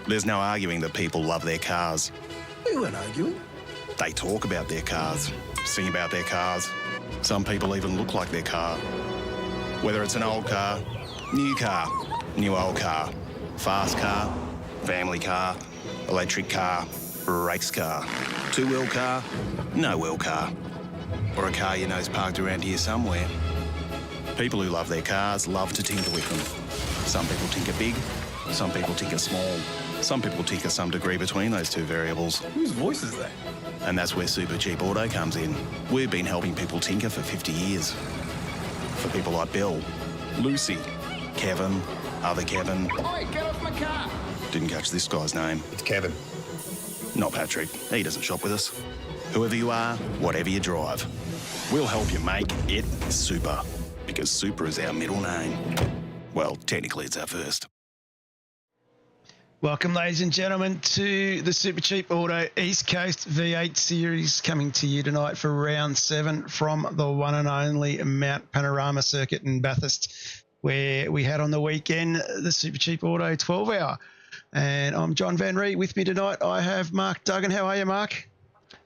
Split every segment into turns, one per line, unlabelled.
There's no arguing that people love their cars.
We weren't arguing.
They talk about their cars, sing about their cars. Some people even look like their car. Whether it's an old car, new old car, fast car, family car, electric car, race car, two-wheel car, no-wheel car, or a car you know's parked around here somewhere. People who love their cars love to tinker with them. Some people tinker big, some people tinker small. Some people tinker some degree between those two variables.
Whose voice is that?
And that's where Supercheap Auto comes in. We've been helping people tinker for 50 years. For people like Bill, Lucy, Kevin, other Kevin.
Oi, get off my car!
Didn't catch this guy's name.
It's Kevin.
Not Patrick. He doesn't shop with us. Whoever you are, whatever you drive, we'll help you make it super. Because super is our middle name. Well, technically it's our first.
Welcome, ladies and gentlemen, to the Supercheap Auto East Coast V8 series, coming to you tonight for round 7 from the one and only Mount Panorama Circuit in Bathurst, where we had on the weekend the Supercheap Auto 12 hour. And I'm John Van Ree. With me tonight, I have Mark Duggan. How are you, Mark?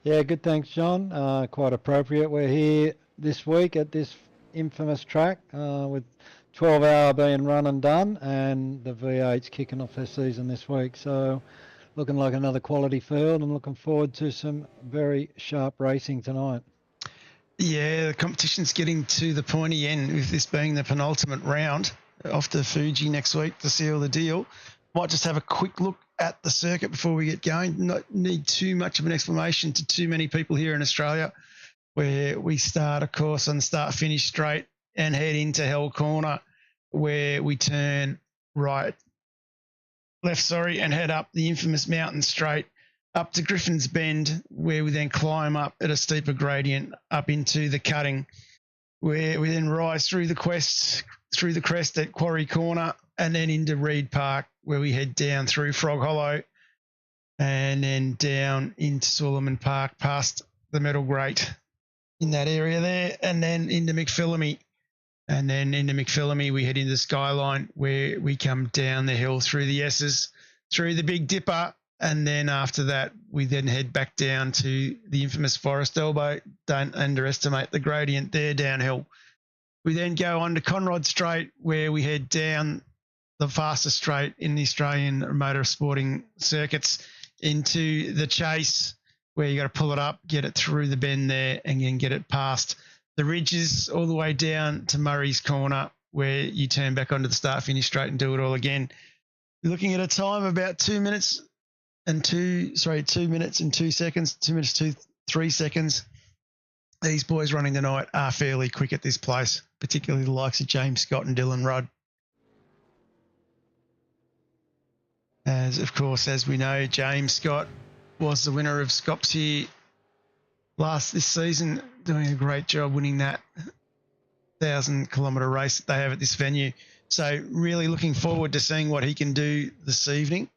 Yeah, good, thanks, John. Quite appropriate. We're here this week at this infamous track with 12 hour being run and done, and the V8's kicking off their season this week. So looking like another quality field, and looking forward to some very sharp racing tonight.
Yeah, the competition's getting to the pointy end, with this being the penultimate round. Off to Fuji next week to seal the deal. Might just have a quick look at the circuit before we get going. Not need too much of an explanation to too many people here in Australia, where we start, of course, on the start-finish straight and head into Hell Corner, where we turn left, and head up the infamous mountain straight up to Griffin's Bend, where we then climb up at a steeper gradient up into the cutting, where we then rise through the crest at Quarry Corner and then into Reed Park, where we head down through Frog Hollow and then down into Suleiman Park past the Metal Grate in that area there, and then into McPhillamy. And then into McPhillamy, we head into Skyline, where we come down the hill through the S's, through the Big Dipper, and then after that, we then head back down to the infamous Forest Elbow. Don't underestimate the gradient there downhill. We then go on to Conrod Straight, where we head down the fastest straight in the Australian motor sporting circuits into the Chase, where you got to pull it up, get it through the bend there, and then get it past the ridges all the way down to Murray's Corner, where you turn back onto the start-finish straight and do it all again. You're looking at a time of about 2 minutes and 3 seconds. These boys running tonight are fairly quick at this place, particularly the likes of James Scott and Dylan Rudd. As, of course, as we know, James Scott was the winner of Scops here this season, doing a great job winning that 1,000-kilometre race that they have at this venue. So really looking forward to seeing what he can do this evening.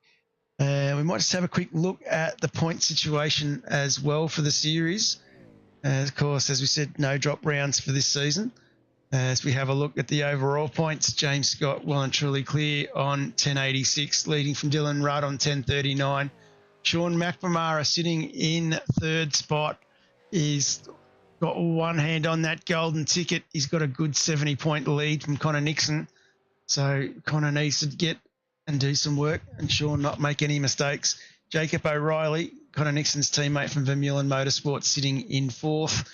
We might just have a quick look at the point situation as well for the series. Of course, as we said, no drop rounds for this season. As we have a look at the overall points, James Scott well and truly clear on 1086, leading from Dylan Rudd on 1039. Sean McNamara sitting in third spot. He's got one hand on that golden ticket. He's got a good 70-point lead from Connor Nixon. So Connor needs to get and do some work, and Sean not make any mistakes. Jacob O'Reilly, Connor Nixon's teammate from Vermeulen Motorsports, sitting in fourth.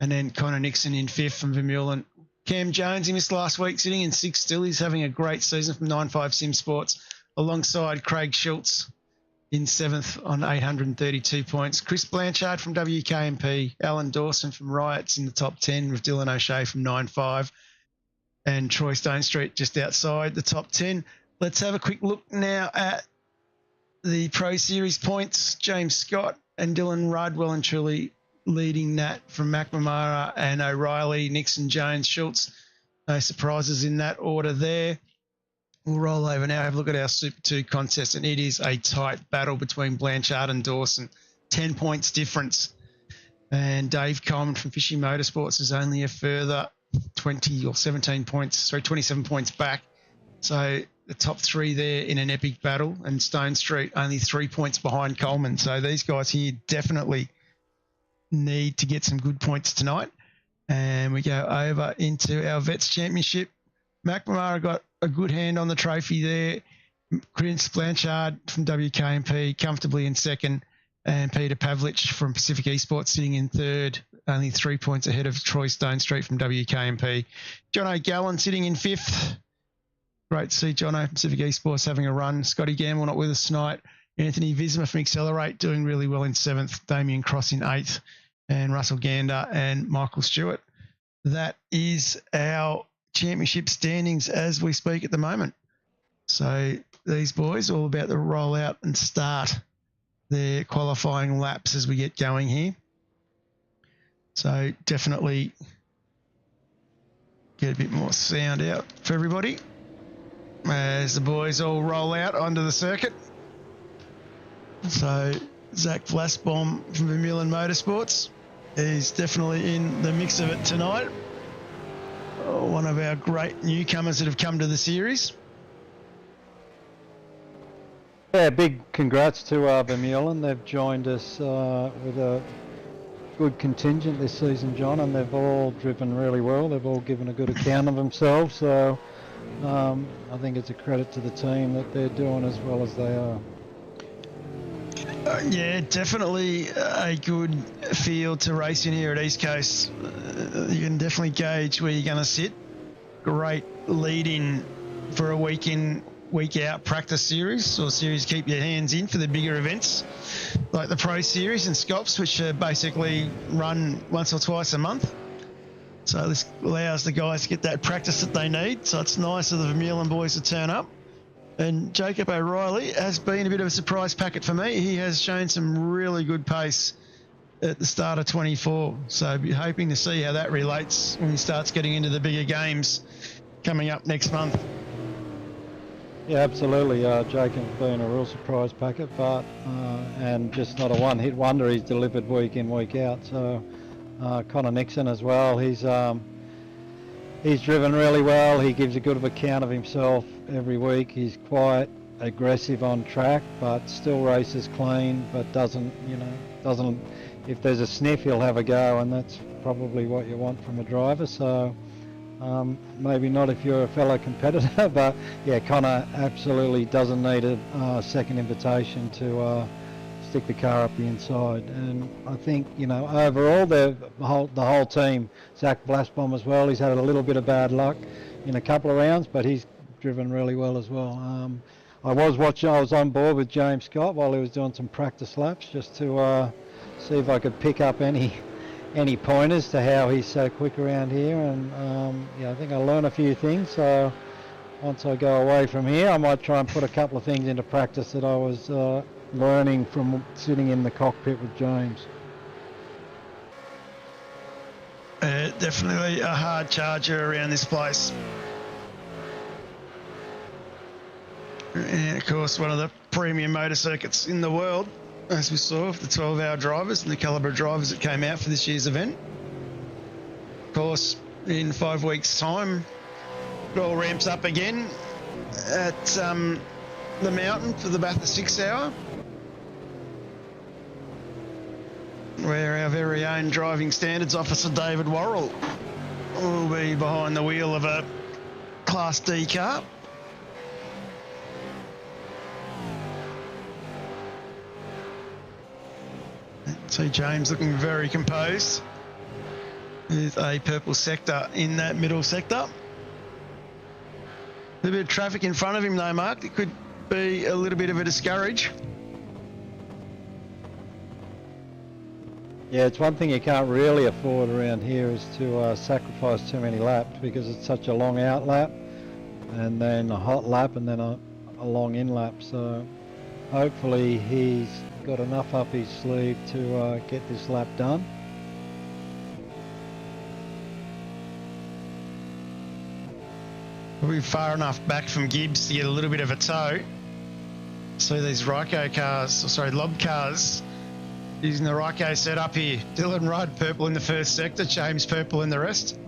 And then Connor Nixon in fifth from Vermeulen. Cam Jones, he missed last week, sitting in sixth still. He's having a great season from 9.5 Sim Sports, alongside Craig Schultz in seventh on 832 points. Chris Blanchard from WK&P, Alan Dawson from Riots in the top 10, with Dylan O'Shea from 9.5, and Troy Stonestreet just outside the top 10. Let's have a quick look now at the Pro Series points. James Scott and Dylan Rudd well and truly leading that from McNamara and O'Reilly, Nixon, Jones, Schultz. No surprises in that order there. We'll roll over now, have a look at our Super 2 contest, and it is a tight battle between Blanchard and Dawson. 10 points difference. And Dave Coleman from Fishy Motorsports is only a further 27 points back. So the top three there in an epic battle, and Stone Street only 3 points behind Coleman. So these guys here definitely need to get some good points tonight. And we go over into our Vets Championship. McNamara got a good hand on the trophy there. Chris Blanchard from WK&P comfortably in second, and Peter Pavlich from Pacific Esports sitting in third, only 3 points ahead of Troy Stone Street from WK&P. John O'Gallen sitting in fifth. Great to see John from Pacific Esports having a run. Scotty Gamble not with us tonight. Anthony Visma from Accelerate doing really well in seventh. Damien Cross in eighth, and Russell Gander and Michael Stewart. That is our championship standings as we speak at the moment. So these boys all about to roll out and start their qualifying laps as we get going here. So definitely get a bit more sound out for everybody as the boys all roll out onto the circuit. So Zach Vlasbaum from Vermeulen Motorsports is definitely in the mix of it tonight. One of our great newcomers that have come to the series.
Yeah, big congrats to Vermeulen. They've joined us with a good contingent this season, John, and they've all driven really well. They've all given a good account of themselves, so I think it's a credit to the team that they're doing as well as they are.
Yeah, definitely a good field to race in here at East Coast. You can definitely gauge where you're going to sit. Great lead in for a week in, week out practice series, or series keep your hands in for the bigger events like the Pro Series and Scops, which are basically run once or twice a month. So this allows the guys to get that practice that they need. So it's nice of the Vermeulen boys to turn up. And Jacob O'Reilly has been a bit of a surprise packet for me. He has shown some really good pace at the start of 24. So I'll be hoping to see how that relates when he starts getting into the bigger games coming up next month.
Yeah, absolutely. Jacob's been a real surprise packet, but and just not a one-hit wonder. He's delivered week in, week out. So Connor Nixon as well. He's driven really well. He gives a good account of himself every week. He's quite aggressive on track, but still races clean. But doesn't. If there's a sniff, he'll have a go, and that's probably what you want from a driver. So. Maybe not if you're a fellow competitor, but yeah, Connor absolutely doesn't need a second invitation to stick the car up the inside. And I think, overall the whole team, Zach Vlasbaum as well, he's had a little bit of bad luck in a couple of rounds, but he's driven really well as well. I was on board with James Scott while he was doing some practice laps just to see if I could pick up any pointers to how he's so quick around here, and I think I'll learn a few things. So once I go away from here, I might try and put a couple of things into practice that I was learning from sitting in the cockpit with James.
Definitely a hard charger around this place. And of course, one of the premium motor circuits in the world, as we saw, of the 12-hour drivers and the calibre of drivers that came out for this year's event. Of course, in 5 weeks' time, it all ramps up again at the mountain for the Bathurst 6 hour, where our very own driving standards officer David Worrell will be behind the wheel of a Class D car. See James looking very composed with a purple sector in that middle sector. A little bit of traffic in front of him though, Mark. It could be a little bit of a discourage.
Yeah, it's one thing you can't really afford around here is to sacrifice too many laps, because it's such a long out lap and then a hot lap and then a long in lap. So hopefully he's got enough up his sleeve to get this lap done.
We'll be far enough back from Gibbs to get a little bit of a tow. See these Lob cars using the Ryco setup here. Dylan Rudd purple in the first sector, James purple in the rest.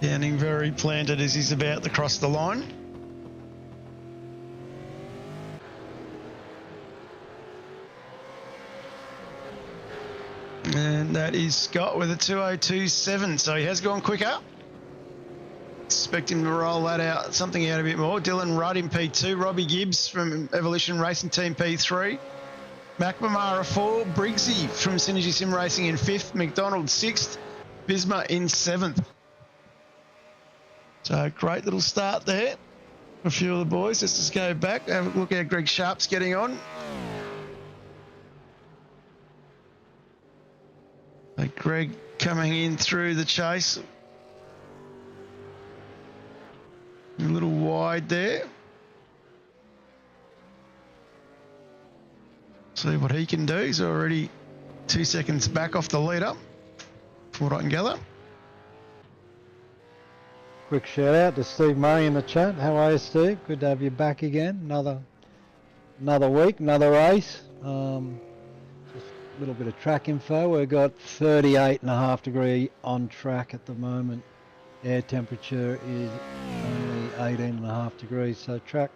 Sounding very planted as he's about to cross the line. And that is Scott with a 2:02.7, so he has gone quicker. Expect him to roll that out, something out a bit more. Dylan Rudd in P2, Robbie Gibbs from Evolution Racing Team P3, McNamara 4, Briggsy from Synergy Sim Racing in 5th, McDonald 6th, Bisma in 7th. So great little start there. A few of the boys. Let's just go back, have a look how Greg Sharp's getting on. So Greg coming in through the chase. A little wide there. See what he can do. He's already 2 seconds back off the leader, from what I can gather.
Quick shout out to Steve Murray in the chat. How are you, Steve? Good to have you back again. Another week, another race. Just a little bit of track info. We've got 38.5 degree on track at the moment. Air temperature is only 18.5 degrees. So track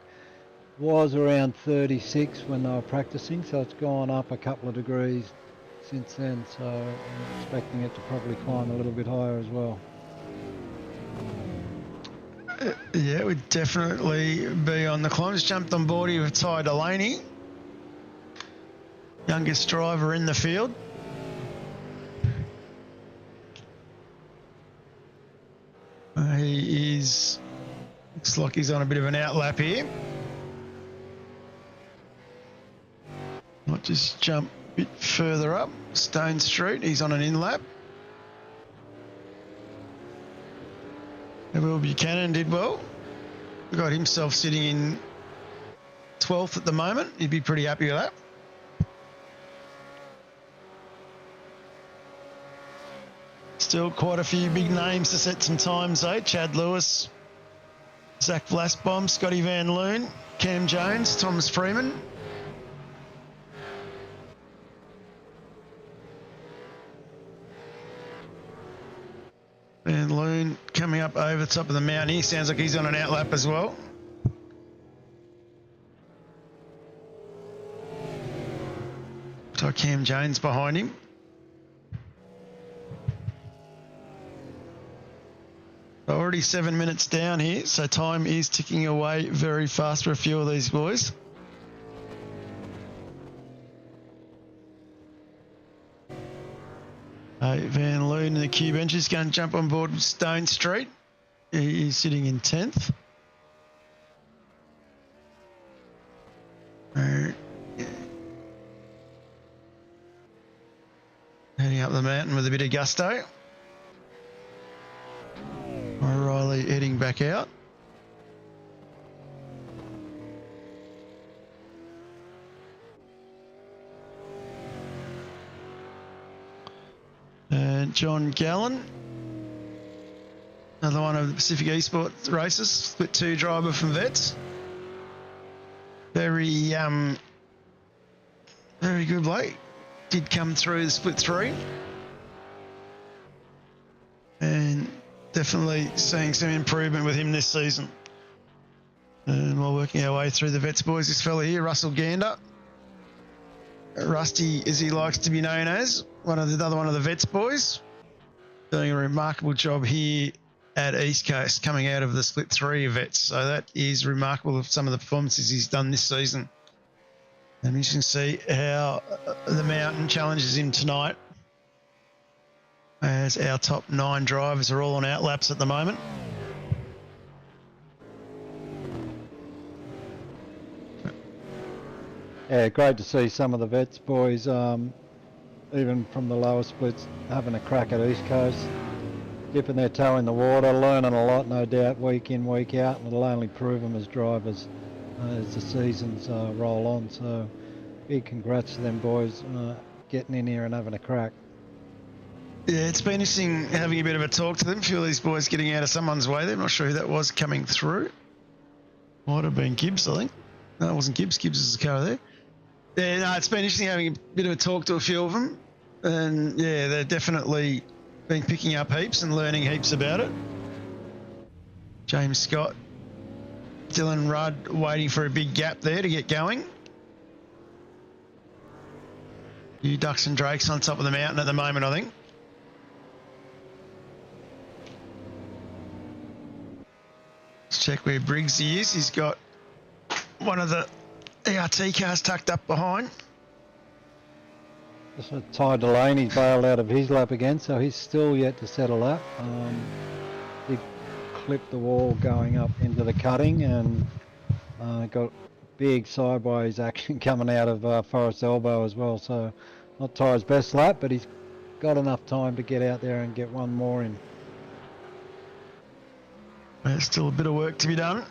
was around 36 when they were practicing. So it's gone up a couple of degrees since then. So I'm expecting it to probably climb a little bit higher as well.
Yeah, we'd definitely be on the climb. Just jumped on board here with Ty Delaney, youngest driver in the field. He is, looks like he's on a bit of an outlap here. Might just jump a bit further up Stone Street. He's on an in-lap. Will Buchanan did well. Got himself sitting in 12th at the moment. He'd be pretty happy with that. Still quite a few big names to set some times though. Chad Lewis, Zach Vlasbom, Scotty Van Loon, Cam Jones, Thomas Freeman. Van Loon coming up over the top of the mountain here. Sounds like he's on an outlap as well. So Cam Jones behind him. Already 7 minutes down here, so time is ticking away very fast for a few of these boys. Van Loon in the Q bench is going to jump on board with Stone Street. He is sitting in 10th. Heading up the mountain with a bit of gusto. O'Reilly heading back out. And John Gallen, another one of the Pacific Esports races, split 2 driver from Vets. Very good bloke. Did come through the split 3. And definitely seeing some improvement with him this season. And while working our way through the Vets boys, this fella here, Russell Gander. Rusty, as he likes to be known as, another one of the Vets boys, doing a remarkable job here at East Coast, coming out of the split 3 of Vets. So that is remarkable of some of the performances he's done this season. And you can see how the mountain challenges him tonight, as our top 9 drivers are all on outlaps at the moment.
Yeah, great to see some of the Vets boys, even from the lower splits, having a crack at East Coast, dipping their toe in the water, learning a lot, no doubt, week in, week out, and it'll only prove them as drivers as the seasons roll on. So big congrats to them boys getting in here and having a crack.
Yeah, it's been interesting having a bit of a talk to them. A few of these boys getting out of someone's way there. I'm not sure who that was coming through. Might have been Gibbs, I think. No, it wasn't Gibbs. Gibbs is the car there. Yeah, no, it's been interesting having a bit of a talk to a few of them. And yeah, they've definitely been picking up heaps and learning heaps about it. James Scott, Dylan Rudd waiting for a big gap there to get going. You Ducks and Drakes on top of the mountain at the moment, I think. Let's check where Briggsy is. He's got one of the ERT cars tucked up behind.
Just Ty Delaney's bailed out of his lap again, so he's still yet to settle up. He clipped the wall going up into the cutting and got big sideways action coming out of Forest Elbow as well. So not Ty's best lap, but he's got enough time to get out there and get one more in.
There's still a bit of work to be done.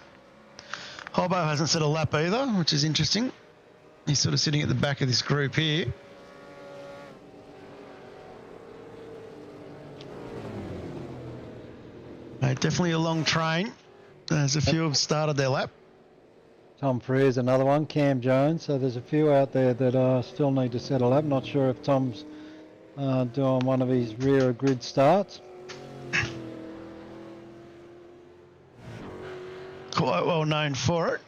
Hobbo hasn't set a lap either, which is interesting. He's sort of sitting at the back of this group here. Definitely a long train. There's a few have started their lap.
Tom Freer's another one, Cam Jones. So there's a few out there that still need to settle up. Not sure if Tom's doing one of his rear grid starts.
Quite well known for it.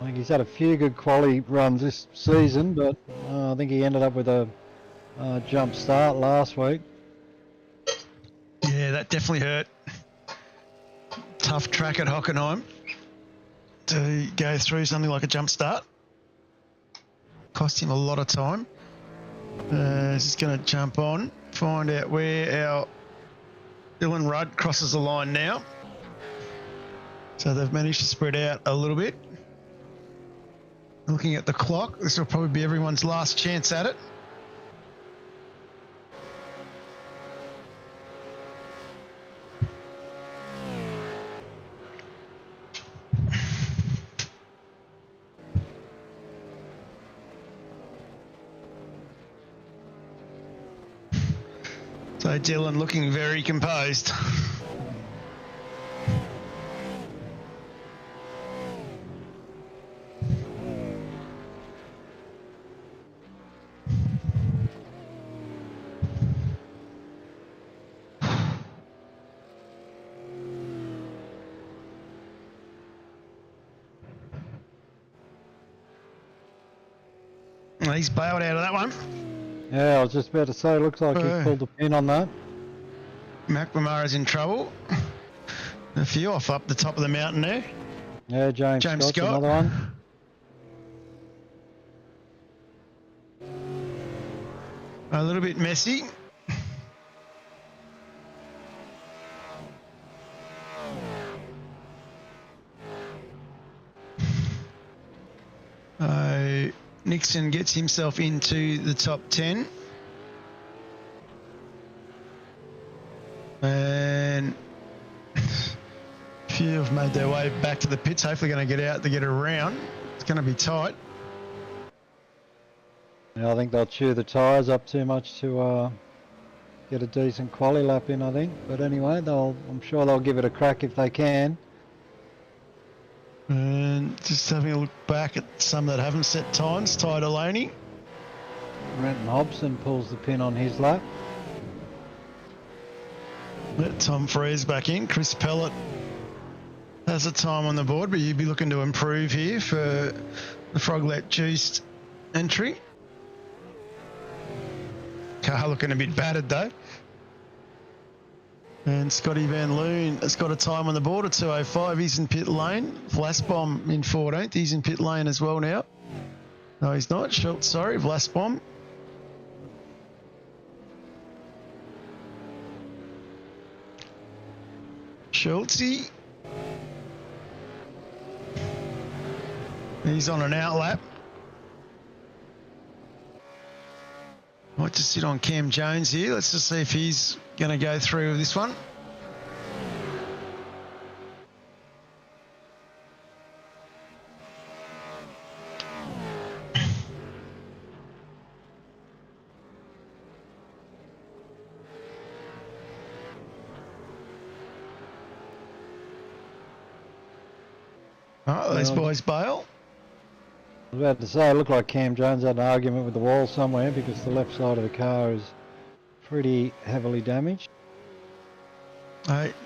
I think he's had a few good quality runs this season, but I think he ended up with a jump start last week.
Yeah, that definitely hurt. Tough track at Hockenheim to go through something like a jump start. Cost him a lot of time. He's just going to jump on, find out where our Dylan Rudd crosses the line now. So they've managed to spread out a little bit. Looking at the clock, this will probably be everyone's last chance at it. So Dylan looking very composed. He's bailed out of that one.
Yeah, I was just about to say, looks like he's pulled the pin on that.
McNamara's in trouble. A few off up the top of the mountain there.
Yeah, James Scott's
Scott.
another one.
A little bit messy. Nixon gets himself into the top 10. And a few have made their way back to the pits. Hopefully going to get out to get around. It's going to be tight.
Yeah, I think they'll chew the tyres up too much to get a decent quali lap in, I think. But anyway, I'm sure they'll give it a crack if they can.
And just having a look back at some that haven't set times. Ty Delaney.
Renton Hobson pulls the pin on his lap.
Let Tom Freers back in. Chris Pellett has a time on the board, but you'd be looking to improve here for the Froglet Juiced entry. Car looking a bit battered though. And Scotty Van Loon has got a time on the board at 2:05. He's in pit lane. Vlasbom in 14th. He's in pit lane as well now. No, he's not. Schultz, sorry. Vlasbom. Schultzy. He's on an outlap. Might just sit on Cam Jones here. Let's just see if he's going to go through with this one. Oh, those boys bail.
I was about to say, it looked like Cam Jones had an argument with the wall somewhere because the left side of the car is pretty heavily damaged.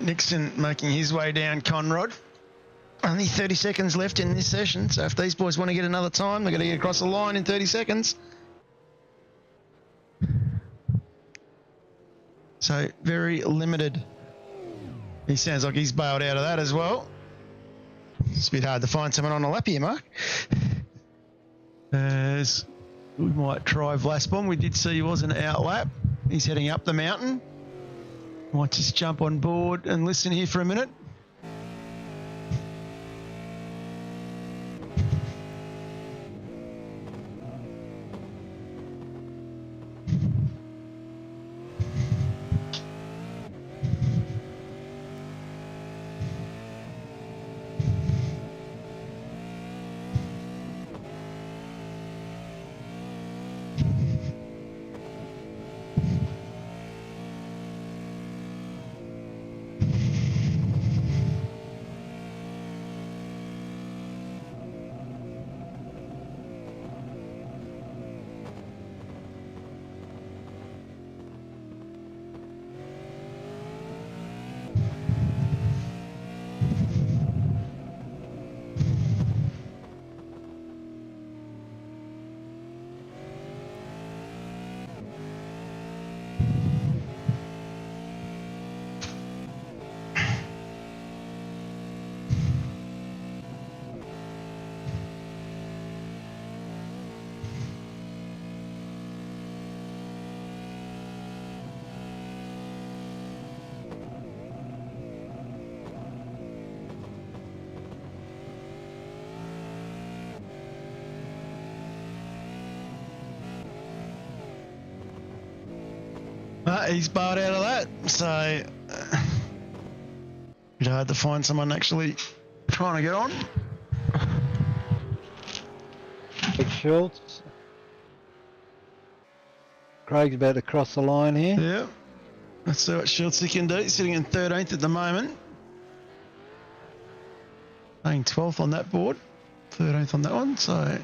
Nixon making his way down Conrod. Only 30 seconds left in this session, so if these boys want to get another time, they've got to get across the line in 30 seconds. So very limited. He sounds like he's bailed out of that as well. It's a bit hard to find someone on a lap here, Mark. As we might try Vlasbom. We did see he was an out lap. He's heading up the mountain. Might just jump on board and listen here for a minute. He's barred out of that, so bit hard to find someone actually trying to get on.
Big Schultz. Craig's about to cross the line here.
Yeah, let's see what Schultz can do. He's sitting in 13th at the moment. Playing 12th on that board, 13th on that one, so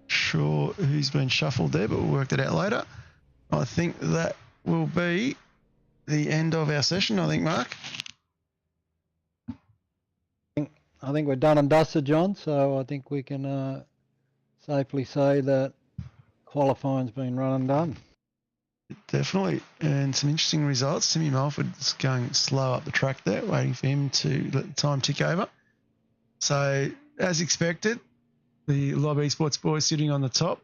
sure who's been shuffled there, but we'll work that out later. I think that will be the end of our session, I think, Mark.
I think we're done and dusted, John, so I think we can safely say that qualifying's been run and done.
Definitely, and some interesting results. Timmy Mulford's going slow up the track there, waiting for him to let the time tick over. So, as expected, the Lob Esports boys sitting on the top.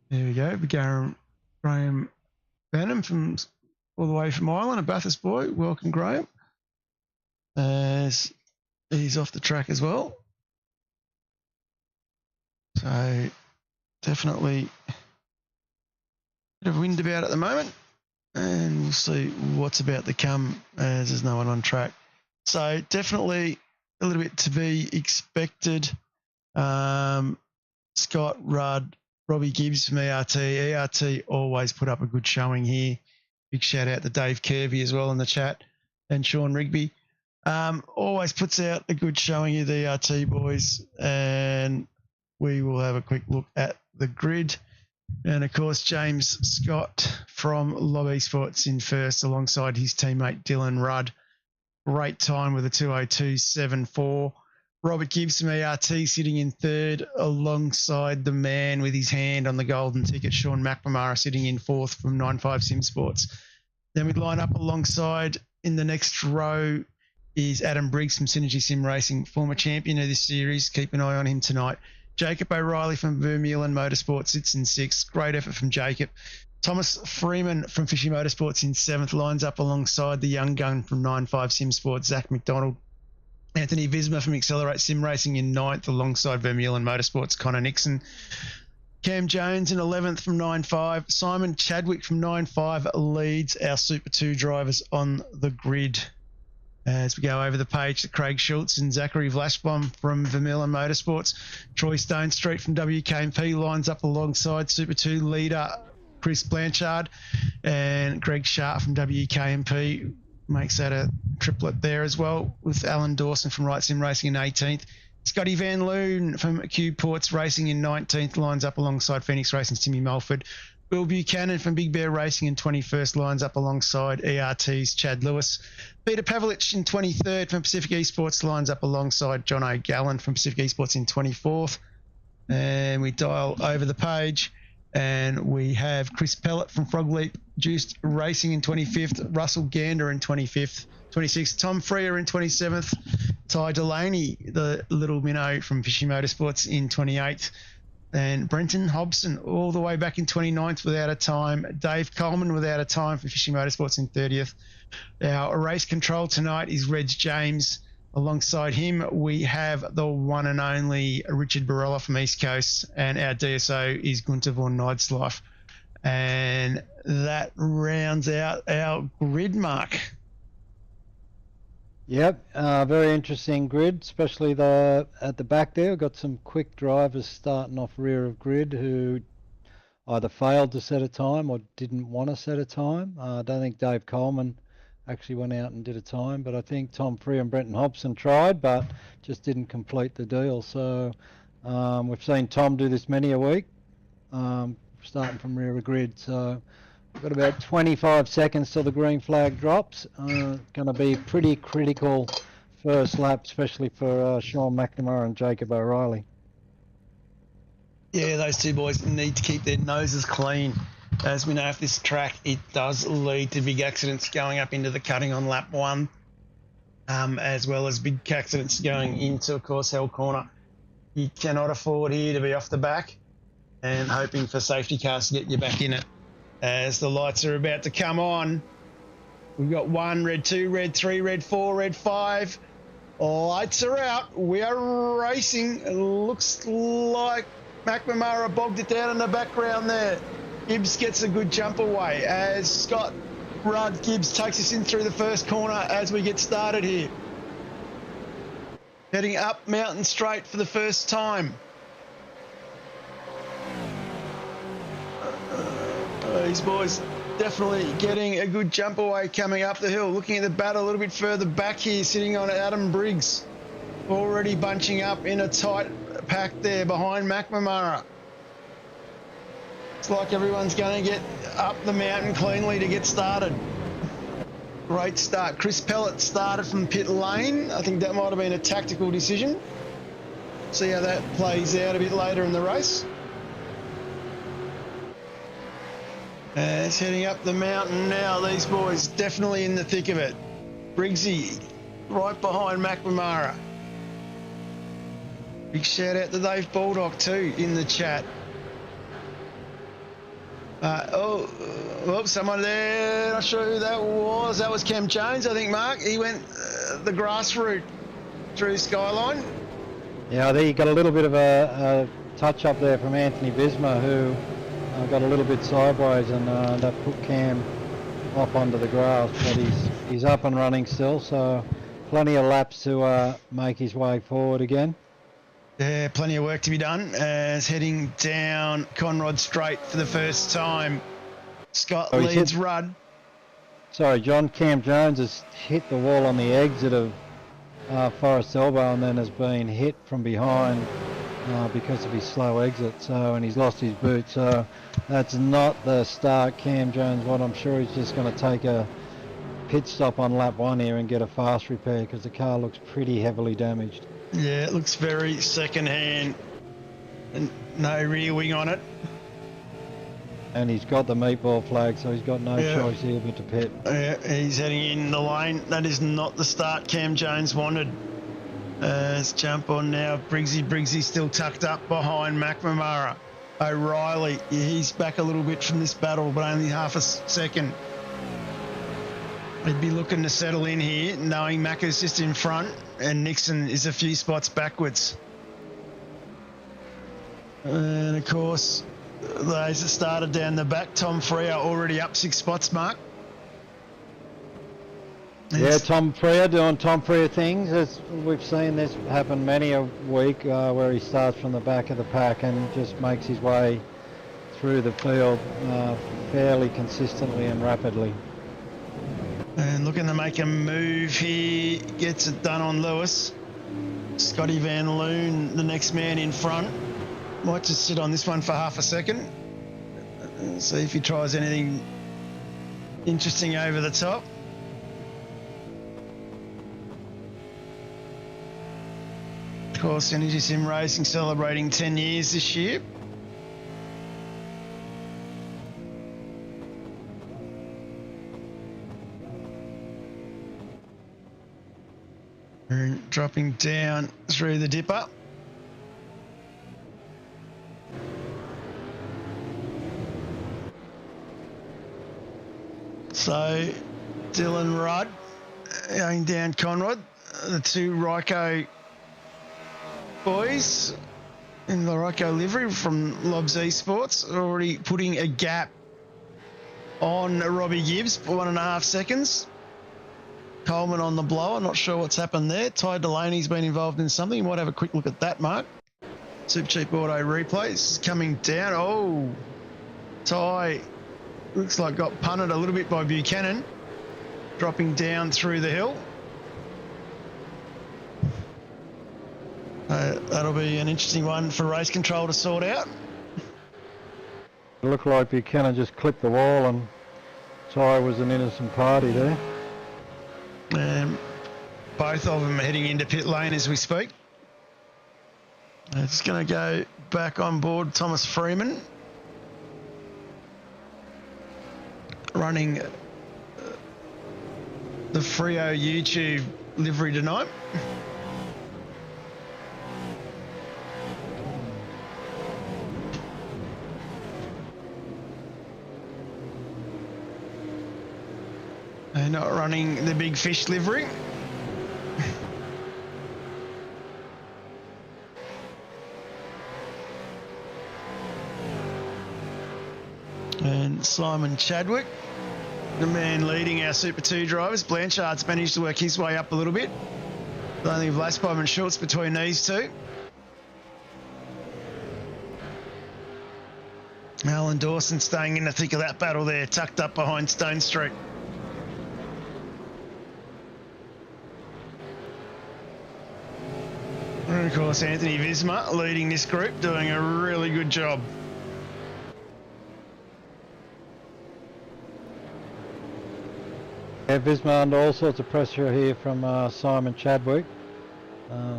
There we go. Graham Benham from all the way from Ireland, a Bathurst boy. Welcome, Graham. As he's off the track as well. So definitely a bit of wind about at the moment. And we'll see what's about to come as there's no one on track. So definitely a little bit to be expected. Scott Rudd, Robbie Gibbs from ERT. ERT always put up a good showing here. Big shout out to Dave Kirby as well in the chat and Sean Rigby. Always puts out a good showing of the ERT boys, and we will have a quick look at the grid. And of course, James Scott from Lob Esports in first alongside his teammate Dylan Rudd. Great time with a 2:02.74. Robert Gibbs from ERT sitting in third alongside the man with his hand on the golden ticket, Sean McNamara, sitting in fourth from 95 Sim Sports. Then we'd line up alongside in the next row is Adam Briggs from Synergy Sim Racing, former champion of this series. Keep an eye on him tonight. Jacob O'Reilly from Vermeulen Motorsport sits in sixth. Great effort from Jacob. Thomas Freeman from Fishy Motorsports in seventh, lines up alongside the young gun from 95 Sim Sports, Zach McDonald. Anthony Visma from Accelerate Sim Racing in ninth alongside Vermeulen Motorsports, Connor Nixon. Cam Jones in 11th from 9.5. Simon Chadwick from 9.5 leads our Super 2 drivers on the grid. As we go over the page to Craig Schultz and Zachary Vlashbaum from Vermeulen Motorsports. Troy Stone Street from WK&P lines up alongside Super 2 leader Chris Blanchard, and Greg Sharp from WK&P makes that a triplet there as well, with Alan Dawson from Right Sim Racing in 18th. Scotty Van Loon from Q Ports Racing in 19th lines up alongside Phoenix Racing's Timmy Mulford. Will Buchanan from Big Bear Racing in 21st lines up alongside ERT's Chad Lewis. Peter Pavlich in 23rd from Pacific Esports lines up alongside John O'Gallen from Pacific Esports in 24th. And we dial over the page and we have Chris Pellett from Frog Leap Juiced Racing in 25th, Russell Gander in 25th, 26th, Tom Freer in 27th, Ty Delaney, the little minnow from Fishy Motorsports in 28th, and Brenton Hobson all the way back in 29th without a time. Dave Coleman without a time for Fishy Motorsports in 30th. Our race control tonight is Reg James. Alongside him, we have the one and only Richard Barella from East Coast, and our DSO is Gunter von Neidslife. And that rounds out our grid, Mark.
Yep, very interesting grid, especially at the back there. We've got some quick drivers starting off rear of grid who either failed to set a time or didn't want to set a time. I don't think Dave Coleman actually went out and did a time, but I think Tom Free and Brenton Hobson tried, but just didn't complete the deal. So we've seen Tom do this many a week, starting from rear of grid. So we've got about 25 seconds till the green flag drops. Going to be pretty critical first lap, especially for Sean McNamara and Jacob O'Reilly.
Yeah, those two boys need to keep their noses clean. As we know, if this track, it does lead to big accidents going up into the cutting on lap 1, as well as big accidents going into, of course, Hell Corner. You cannot afford here to be off the back and hoping for safety cars to get you back in it. As the lights are about to come on, we've got 1, red 2, red 3, red 4, red 5. Lights are out. We are racing. It looks like McNamara bogged it down in the background there. Gibbs gets a good jump away as Scott Rudd Gibbs takes us in through the first corner as we get started here. Heading up Mountain Straight for the first time. These boys definitely getting a good jump away coming up the hill. Looking at the battle a little bit further back here, sitting on Adam Briggs. Already bunching up in a tight pack there behind McNamara. It's like everyone's going to get up the mountain cleanly to get started. Great start. Chris Pellett started from pit lane. I think that might have been a tactical decision. See how that plays out a bit later in the race. It's heading up the mountain now. These boys definitely in the thick of it. Briggsy right behind McNamara. Big shout out to Dave Baldock too in the chat. Someone there, not sure who that was. That was Cam Jones, I think, Mark. He went the grass route through Skyline.
Yeah, I think you got a little bit of a touch up there from Anthony Bisma, who got a little bit sideways, and that put Cam up onto the grass. But he's up and running still, so plenty of laps to make his way forward again.
Yeah, plenty of work to be done as heading down Conrod Straight for the first time. Scott leads Rudd.
Sorry, John. Cam Jones has hit the wall on the exit of Forest Elbow and then has been hit from behind because of his slow exit. So, and he's lost his boot. So that's not the start Cam Jones wanted. I'm sure he's just going to take a pit stop on lap 1 here and get a fast repair because the car looks pretty heavily damaged.
Yeah, it looks very second-hand and no rear wing on it.
And he's got the meatball flag, so he's got no choice here but to pit.
Yeah, he's heading in the lane. That is not the start Cam Jones wanted. Let's jump on now. Briggsy still tucked up behind McNamara. O'Reilly, he's back a little bit from this battle, but only half a second. He'd be looking to settle in here, knowing Macca's just in front and Nixon is a few spots backwards. And of course, those that started down the back, Tom Freer already up 6 spots, Mark.
Yeah, Tom Freer doing Tom Freer things. As we've seen this happen many a week where he starts from the back of the pack and just makes his way through the field fairly consistently and rapidly. And
looking to make a move here, gets it done on Lewis. Scotty Van Loon, the next man in front. Might just sit on this one for half a second. See if he tries anything interesting over the top. Of course, Energy Sim Racing celebrating 10 years this year. And dropping down through the dipper. So, Dylan Rudd going down Conrad. The two Ryko boys in the Ryko livery from Lobs Esports already putting a gap on Robbie Gibbs for 1.5 seconds. Coleman on the blower, not sure what's happened there. Ty Delaney's been involved in something. You might have a quick look at that, Mark. Supercheap Auto replays coming down. Oh, Ty looks like got punted a little bit by Buchanan, dropping down through the hill. That'll be an interesting one for race control to sort out.
It looked like Buchanan just clipped the wall and Ty was an innocent party there.
Both of them are heading into pit lane as we speak. It's going to go back on board Thomas Freeman, running the Freo YouTube livery tonight. They're not running the Big Fish livery. And Simon Chadwick, the man leading our Super 2 drivers. Blanchard's managed to work his way up a little bit. Only Vlasbom and Schultz between these two. Alan Dawson staying in the thick of that battle there, tucked up behind Stone Street. And of course, Anthony Visma leading this group, doing a really good job.
Yeah, Visma under all sorts of pressure here from Simon Chadwick.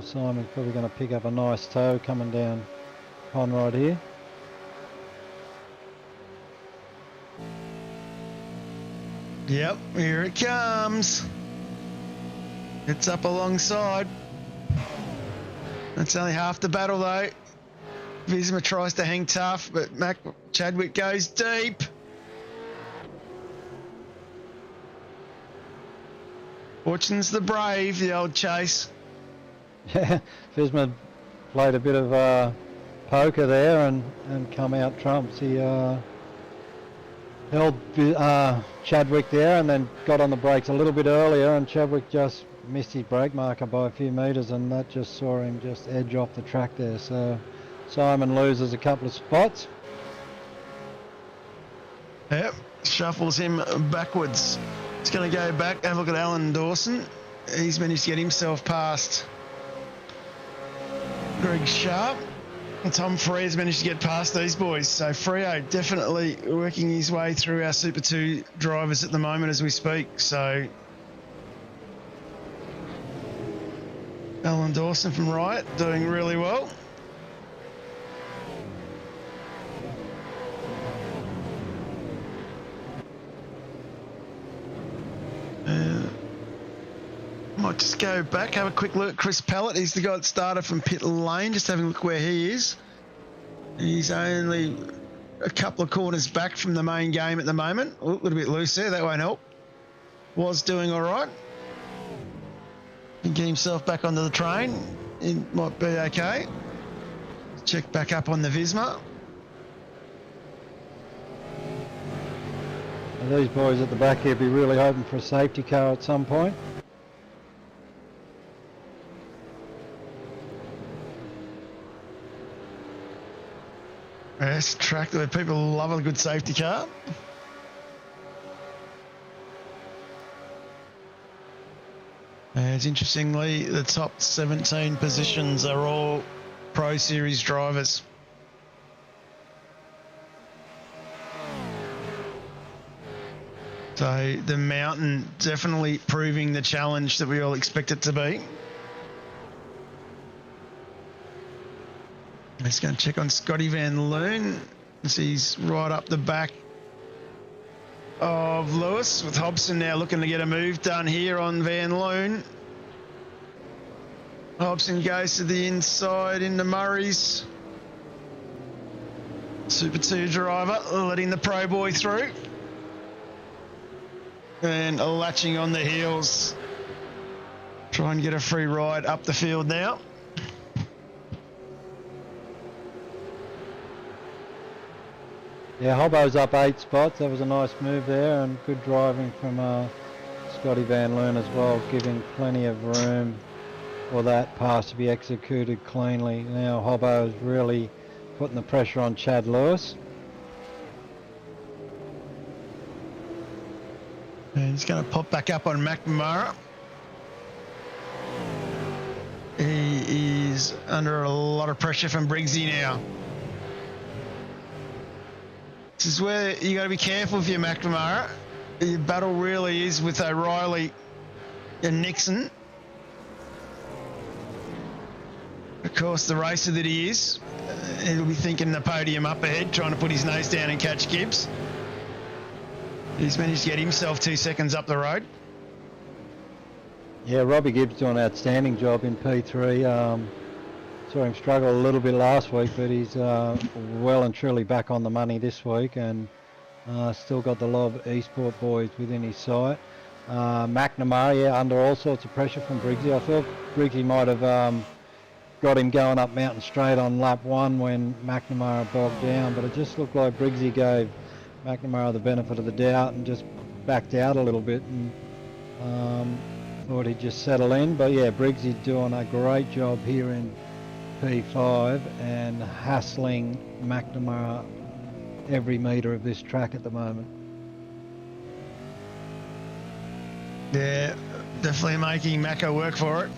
Simon's probably going to pick up a nice tow coming down Conrod here.
Yep, here it comes. It's up alongside. That's only half the battle though. Visma tries to hang tough, but Chadwick goes deep. Fortune's the brave, the old Chase.
Yeah, Visma played a bit of poker there and come out trumps. He held Chadwick there and then got on the brakes a little bit earlier, and Chadwick just missed his brake marker by a few metres, and that just saw him just edge off the track there. So Simon loses a couple of spots.
Yep, shuffles him backwards. He's going to go back, have a look at Alan Dawson. He's managed to get himself past Greg Sharp. And Tom Freya's managed to get past these boys. So Freo definitely working his way through our Super 2 drivers at the moment as we speak. So Alan Dawson from Riot doing really well. Might just go back, have a quick look at Chris Pallett. He's the guy that started from pit lane, just having a look where he is. He's only a couple of corners back from the main game at the moment. A little bit loose there, that won't help. Was doing all right. Can get himself back onto the train. It might be okay. Check back up on the Visma.
And these boys at the back here be really hoping for a safety car at some point.
Yes, track that people love a good safety car. As interestingly, the top 17 positions are all Pro Series drivers. So the mountain definitely proving the challenge that we all expect it to be. I'm just going to check on Scotty Van Loon. He's right up the back of Lewis, with Hobson now looking to get a move done here on Van Loon. Hobson goes to the inside into Murray's. Super 2 driver letting the Pro Boy through. And latching on the heels. Try and get a free ride up the field now.
Yeah, Hobbo's up 8 spots. That was a nice move there, and good driving from Scotty Van Loon as well, giving plenty of room for that pass to be executed cleanly. Now Hobbo's really putting the pressure on Chad Lewis.
And he's going to pop back up on McNamara. He is under a lot of pressure from Briggsy now. This is where you got to be careful if you're McNamara. Your battle really is with O'Reilly and Nixon. Of course, the racer that he is, he'll be thinking the podium up ahead, trying to put his nose down and catch Gibbs. He's managed to get himself 2 seconds up the road.
Yeah, Robbie Gibbs doing an outstanding job in P3. Saw him struggle a little bit last week, but he's well and truly back on the money this week, and still got the Lob Eastport boys within his sight. McNamara, yeah, under all sorts of pressure from Briggsy. I thought Briggsy might have got him going up Mountain Straight on lap 1 when McNamara bogged down, but it just looked like Briggsy gave McNamara the benefit of the doubt and just backed out a little bit, and thought he'd just settle in. But yeah, Briggsy doing a great job here in P5 and hassling McNamara every metre of this track at the moment.
Yeah, definitely making Macca work for it.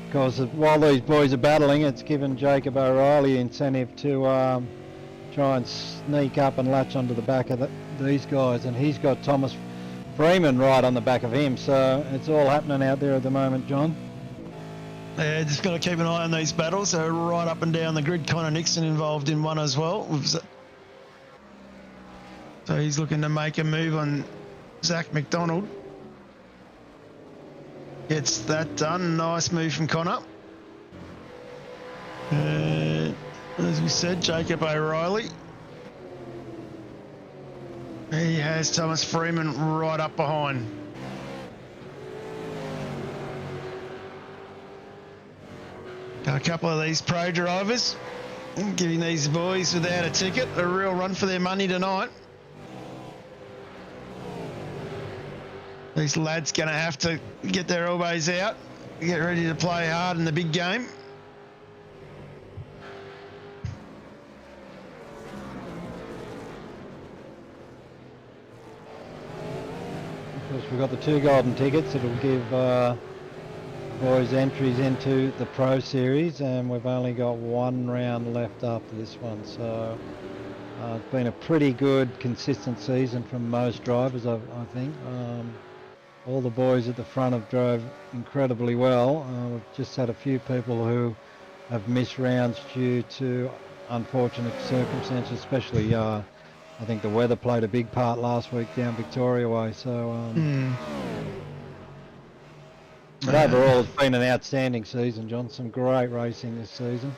Because while these boys are battling, it's given Jacob O'Reilly incentive to try and sneak up and latch onto the back of these guys, and he's got Thomas Freeman right on the back of him, so it's all happening out there at the moment, John.
Yeah, just got to keep an eye on these battles. So right up and down the grid, Connor Nixon involved in one as well. So he's looking to make a move on Zach McDonald. Gets that done. Nice move from Connor. As we said, Jacob O'Reilly. He has Thomas Freeman right up behind. Got a couple of these pro drivers giving these boys without a ticket a real run for their money tonight. These lads going to have to get their elbows out, get ready to play hard in the big game.
Of course, we've got the 2 golden tickets. It'll give boys entries into the Pro Series, and we've only got 1 round left after this one, so it's been a pretty good consistent season from most drivers, I think. All the boys at the front have drove incredibly well. We've just had a few people who have missed rounds due to unfortunate circumstances, especially I think the weather played a big part last week down Victoria way, so but overall, it's been an outstanding season, John. Some great racing this season.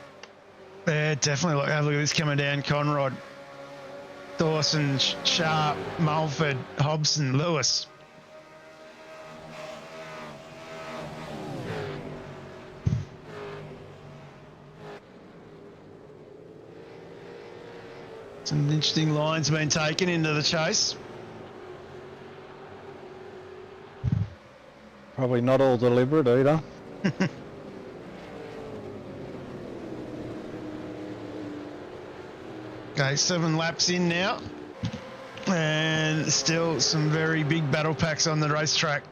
Yeah, definitely. Look at this coming down. Conrod, Dawson, Sharp, Mulford, Hobson, Lewis. Some interesting lines being taken into the chase.
Probably not all deliberate either.
Okay, 7 laps in now. And still some very big battle packs on the racetrack.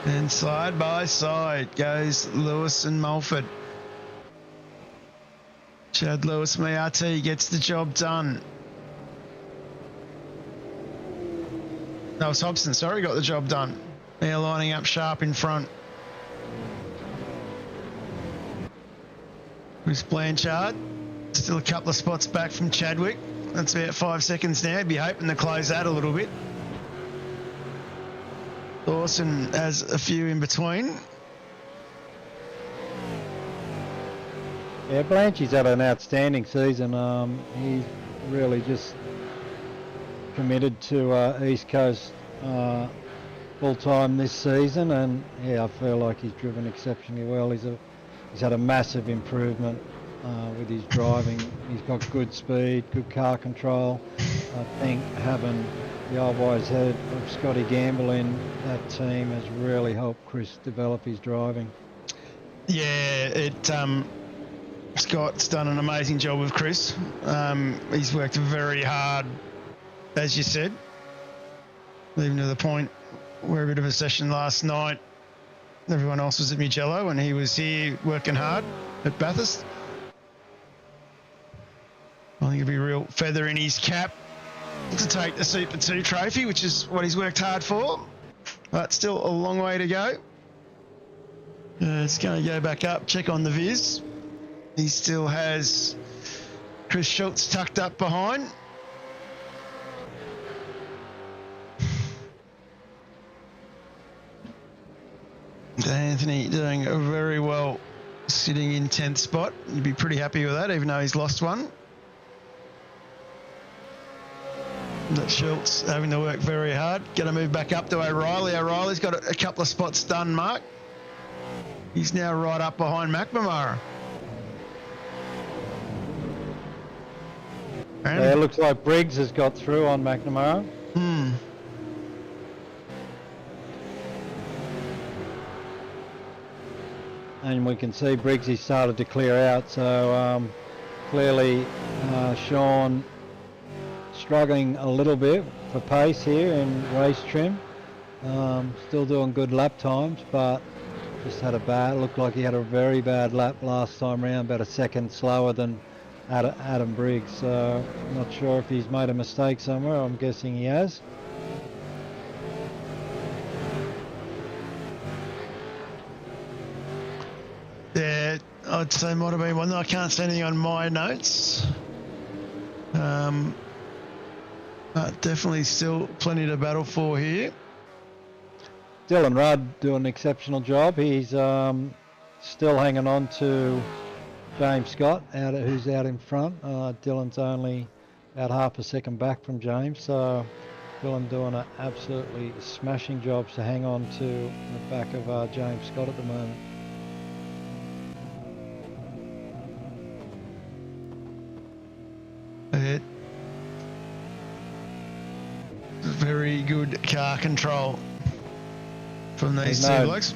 And side by side goes Lewis and Mulford. Chad Lewis MRT gets the job done. No, it's Hobson, sorry, got the job done. They're lining up sharp in front. Chris Blanchard, still a couple of spots back from Chadwick. That's about 5 seconds now. Be hoping to close that a little bit. Dawson has a few in between.
Yeah, Blanchy's had an outstanding season. He's really just committed to East Coast full time this season, and yeah, I feel like he's driven exceptionally well. He's had a massive improvement with his driving. He's got good speed, good car control. I think having the old wise head of Scotty Gamble in that team has really helped Chris develop his driving.
Yeah, Scott's done an amazing job with Chris. He's worked very hard, as you said, even to the point where a bit of a session last night. Everyone else was at Mugello and he was here working hard at Bathurst. I think it'd be a real feather in his cap to take the Super 2 trophy, which is what he's worked hard for, but still a long way to go. It's going to go back up, check on the Viz. He still has Chris Schultz tucked up behind. Anthony doing very well, sitting in 10th spot. You'd be pretty happy with that, even though he's lost one. But Schultz having to work very hard. Going to move back up to O'Reilly. O'Reilly's got a couple of spots done, Mark. He's now right up behind McNamara.
Yeah, it looks like Briggs has got through on McNamara. And we can see Briggs, he started to clear out, so clearly Sean struggling a little bit for pace here in race trim. Still doing good lap times, but just had looked like he had a very bad lap last time round, about a second slower than Adam Briggs. So not sure if he's made a mistake somewhere. I'm guessing he has.
Yeah, I'd say might have been one. I can't see anything on my notes. But definitely still plenty to battle for here.
Dylan Rudd doing an exceptional job. He's still hanging on to James Scott, who's out in front. Dylan's only about half a second back from James, so Dylan doing an absolutely smashing job to hang on to the back of James Scott at the moment.
Very good car control from these two blokes.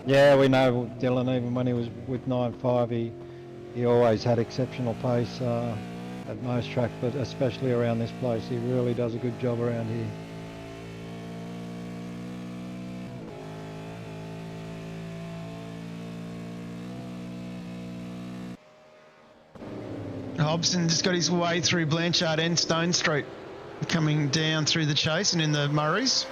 Yeah, we know Dylan, even when he was with 9.5, he always had exceptional pace at most tracks, but especially around this place. He really does a good job around here.
Hobson just got his way through Blanchard and Stone Street, coming down through the Chase and in the Murrays.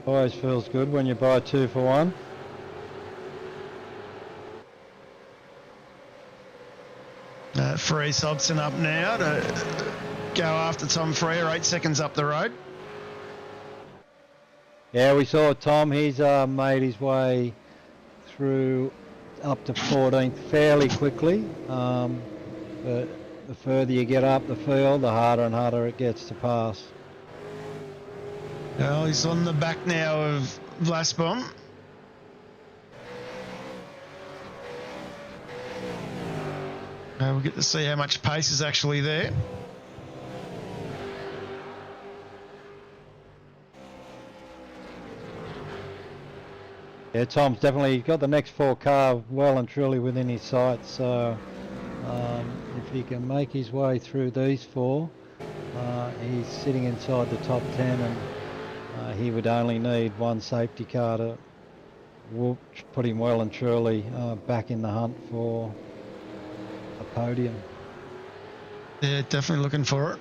Always feels good when you buy 2 for 1.
Freeze Hobson up now to go after Tom Frere, 8 seconds up the road.
Yeah, we saw Tom. He's made his way through up to 14th fairly quickly. But the further you get up the field, the harder and harder it gets to pass.
Well, he's on the back now of Vlasbom. We'll get to see how much pace is actually there.
Yeah, Tom's definitely got the next 4 car well and truly within his sights. So if he can make his way through these 4, He's sitting inside the top 10, and he would only need one safety car to put him well and truly back in the hunt for a podium.
Yeah, definitely looking for it.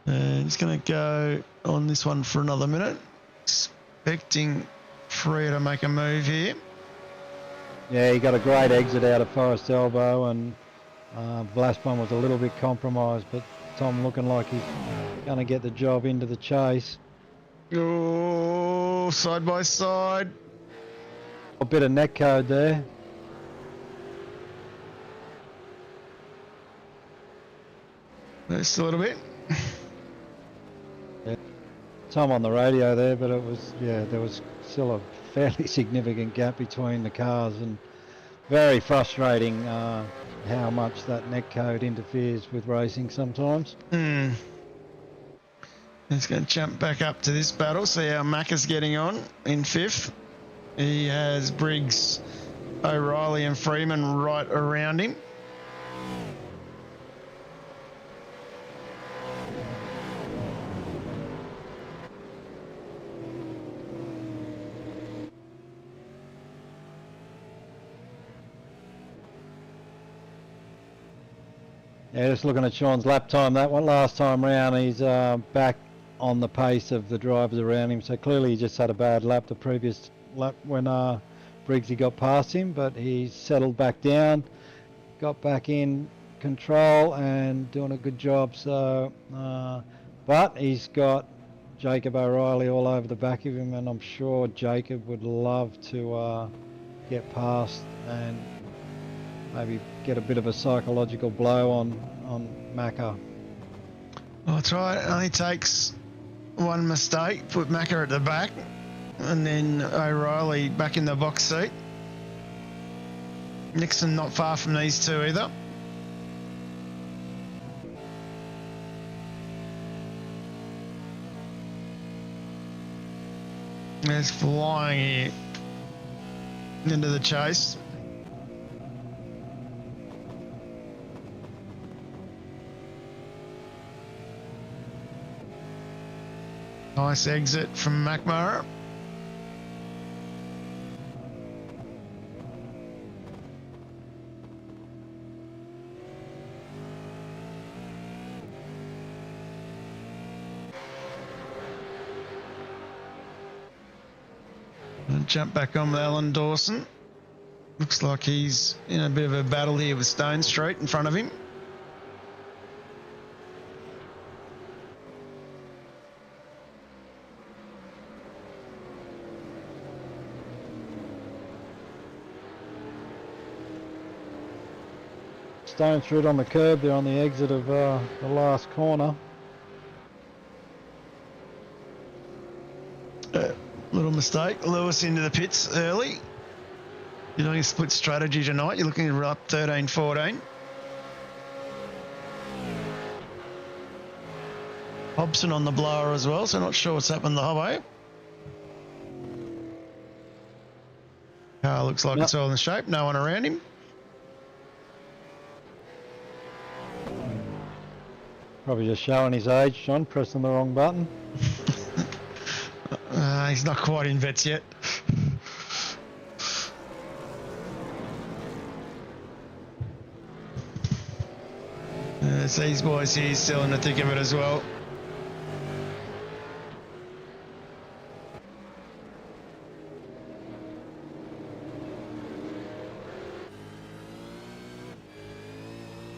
And he's going to go on this one for another minute. Expecting Freya to make a move here.
Yeah, he got a great exit out of Forest Elbow, and Vlasbon was a little bit compromised, but Tom looking like he's going to get the job into the chase.
Oh, side by side.
A bit of neck code there.
Just a little bit.
Yeah. Tom on the radio there, but it was, yeah, there was still a fairly significant gap between the cars, and very frustrating how much that neck code interferes with racing sometimes.
He's going to jump back up to this battle, see how Macca's getting on in 5th. He has Briggs, O'Reilly and Freeman right around him.
Yeah, just looking at Sean's lap time, that one last time round, he's back on the pace of the drivers around him. So clearly he just had a bad lap the previous lap when Briggsy got past him, but he settled back down, got back in control and doing a good job. So, but he's got Jacob O'Reilly all over the back of him, and I'm sure Jacob would love to get past and maybe get a bit of a psychological blow on Macca.
Well, that's right. It only takes one mistake, put Macca at the back, and then O'Reilly back in the box seat. Nixon not far from these two either. It's flying here into the chase. Nice exit from McMurray. And jump back on with Alan Dawson. Looks like he's in a bit of a battle here with Stone Street in front of him.
Stone Street on the curb, they're on the exit of the last corner.
Little mistake. Lewis into the pits early. You're doing a split strategy tonight. You're looking at up 13-14. Hobson on the blower as well, so not sure what's happened to the Hobbo. Car looks like it's all in shape. No one around him.
Probably just showing his age, John, pressing the wrong button.
He's not quite in vets yet. It's these boys here still in the thick of it as well.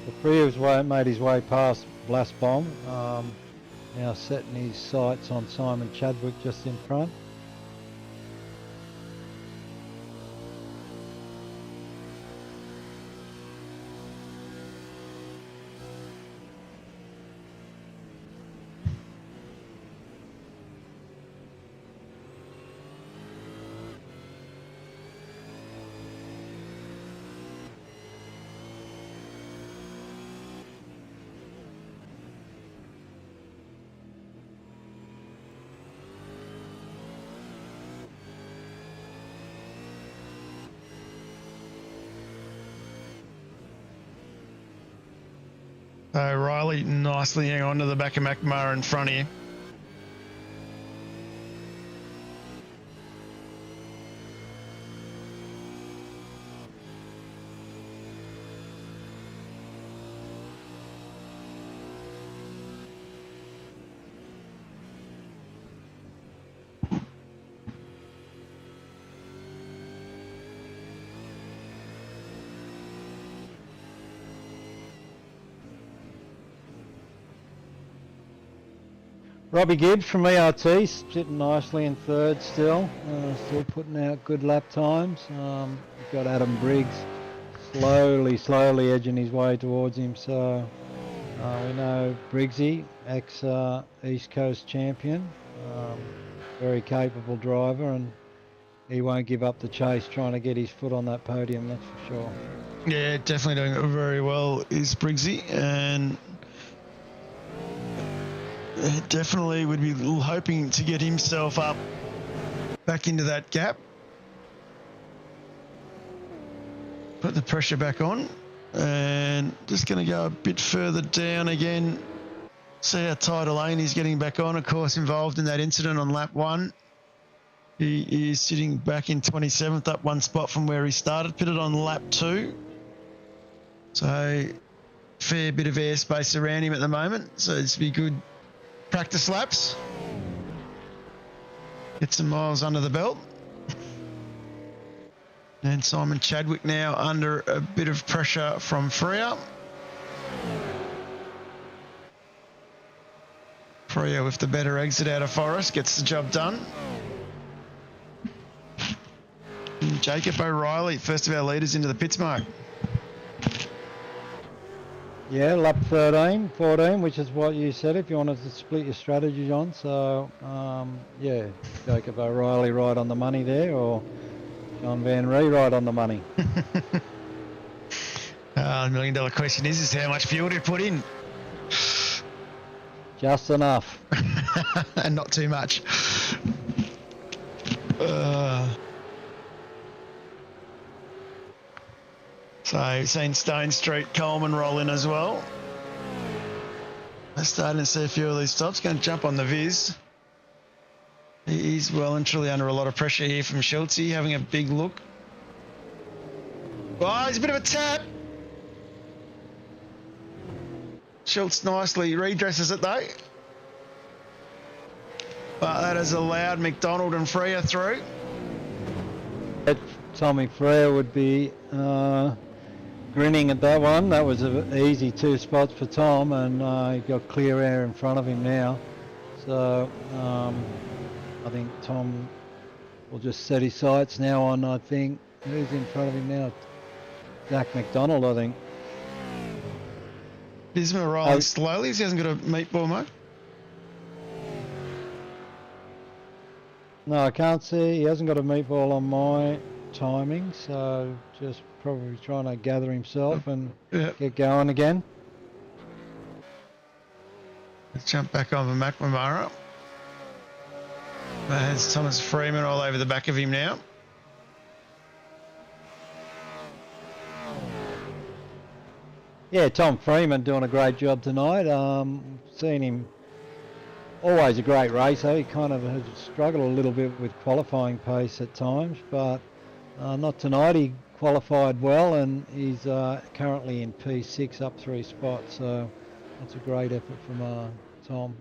The Freer's made his way past Blasbom, now setting his sights on Simon Chadwick just in front.
So Riley nicely hang on to the back of McNamara in front here.
Robbie Gibbs from ERT sitting nicely in third still, still putting out good lap times. We've got Adam Briggs slowly edging his way towards him. So we know Briggsy, ex East Coast champion, very capable driver, and he won't give up the chase trying to get his foot on that podium, that's for sure.
Yeah, definitely doing it very well is Briggsy, and definitely would be hoping to get himself up back into that gap. Put the pressure back on, and just going to go a bit further down again. See how tight a lane he's getting back on. Of course, involved in that incident on lap 1. He is sitting back in 27th, up 1 spot from where he started. Pitted on lap 2. So fair bit of airspace around him at the moment. So it's be good practice laps. Get some miles under the belt. And Simon Chadwick now under a bit of pressure from Freya. Freya with the better exit out of Forest gets the job done. And Jacob O'Reilly, first of our leaders into the pits, Mark.
Yeah, lap 13, 14, which is what you said if you wanted to split your strategies on. So, yeah, Jacob O'Reilly right on the money there, or John Van Ree right on the money.
The $1 million question is how much fuel do you put in?
Just enough.
And not too much. So seen Stone Street, Coleman roll in as well. They're starting to see a few of these stops. Going to jump on the Viz. He's well and truly under a lot of pressure here from Schultze, having a big look. Oh, he's a bit of a tap. Schultz nicely redresses it though. But that has allowed McDonald and Freya through.
Tommy Freya would be grinning at that one. That was an easy 2 spots for Tom, and he got clear air in front of him now. So I think Tom will just set his sights now on, I think, who's in front of him now? Zach McDonald, I think.
Bisma rolling slowly, he hasn't got a meatball, mate.
No, I can't see. He hasn't got a meatball on my timing, so just probably trying to gather himself and get going again.
Let's jump back on for McNamara. That has Thomas Freeman all over the back of him now.
Yeah, Tom Freeman doing a great job tonight. Seen him, always a great racer. He kind of has struggled a little bit with qualifying pace at times, but not tonight. He qualified well, and he's currently in P6, up 3 spots. So that's a great effort from Tom.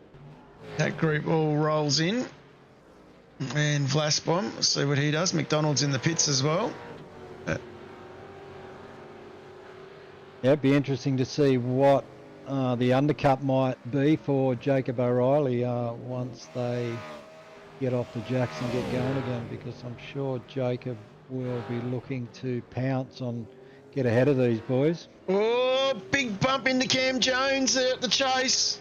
That group all rolls in. And Vlasbom, let's see what he does. McDonald's in the pits as well.
Yeah, it'd be interesting to see what the undercut might be for Jacob O'Reilly once they get off the jacks and get going again, because I'm sure Jacob will be looking to pounce on, get ahead of these boys.
Oh, big bump into Cam Jones there at the chase.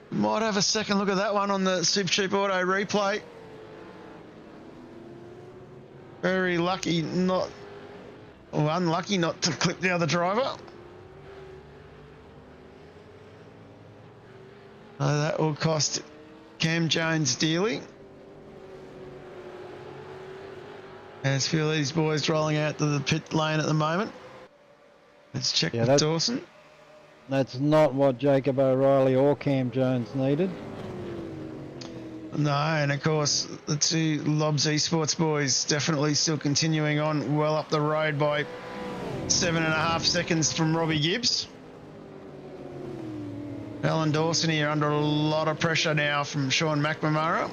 Might have a second look at that one on the Supercheap Auto replay. Very lucky not, or unlucky not to clip the other driver. That will cost Cam Jones dearly. As a few of these boys rolling out to the pit lane at the moment. Let's check
Yeah,
with
that-
Dawson.
That's not what Jacob O'Reilly or Cam Jones needed.
No, and of course, the two Lobs Esports boys definitely still continuing on well up the road by 7.5 seconds from Robbie Gibbs. Alan Dawson here under a lot of pressure now from Sean McNamara.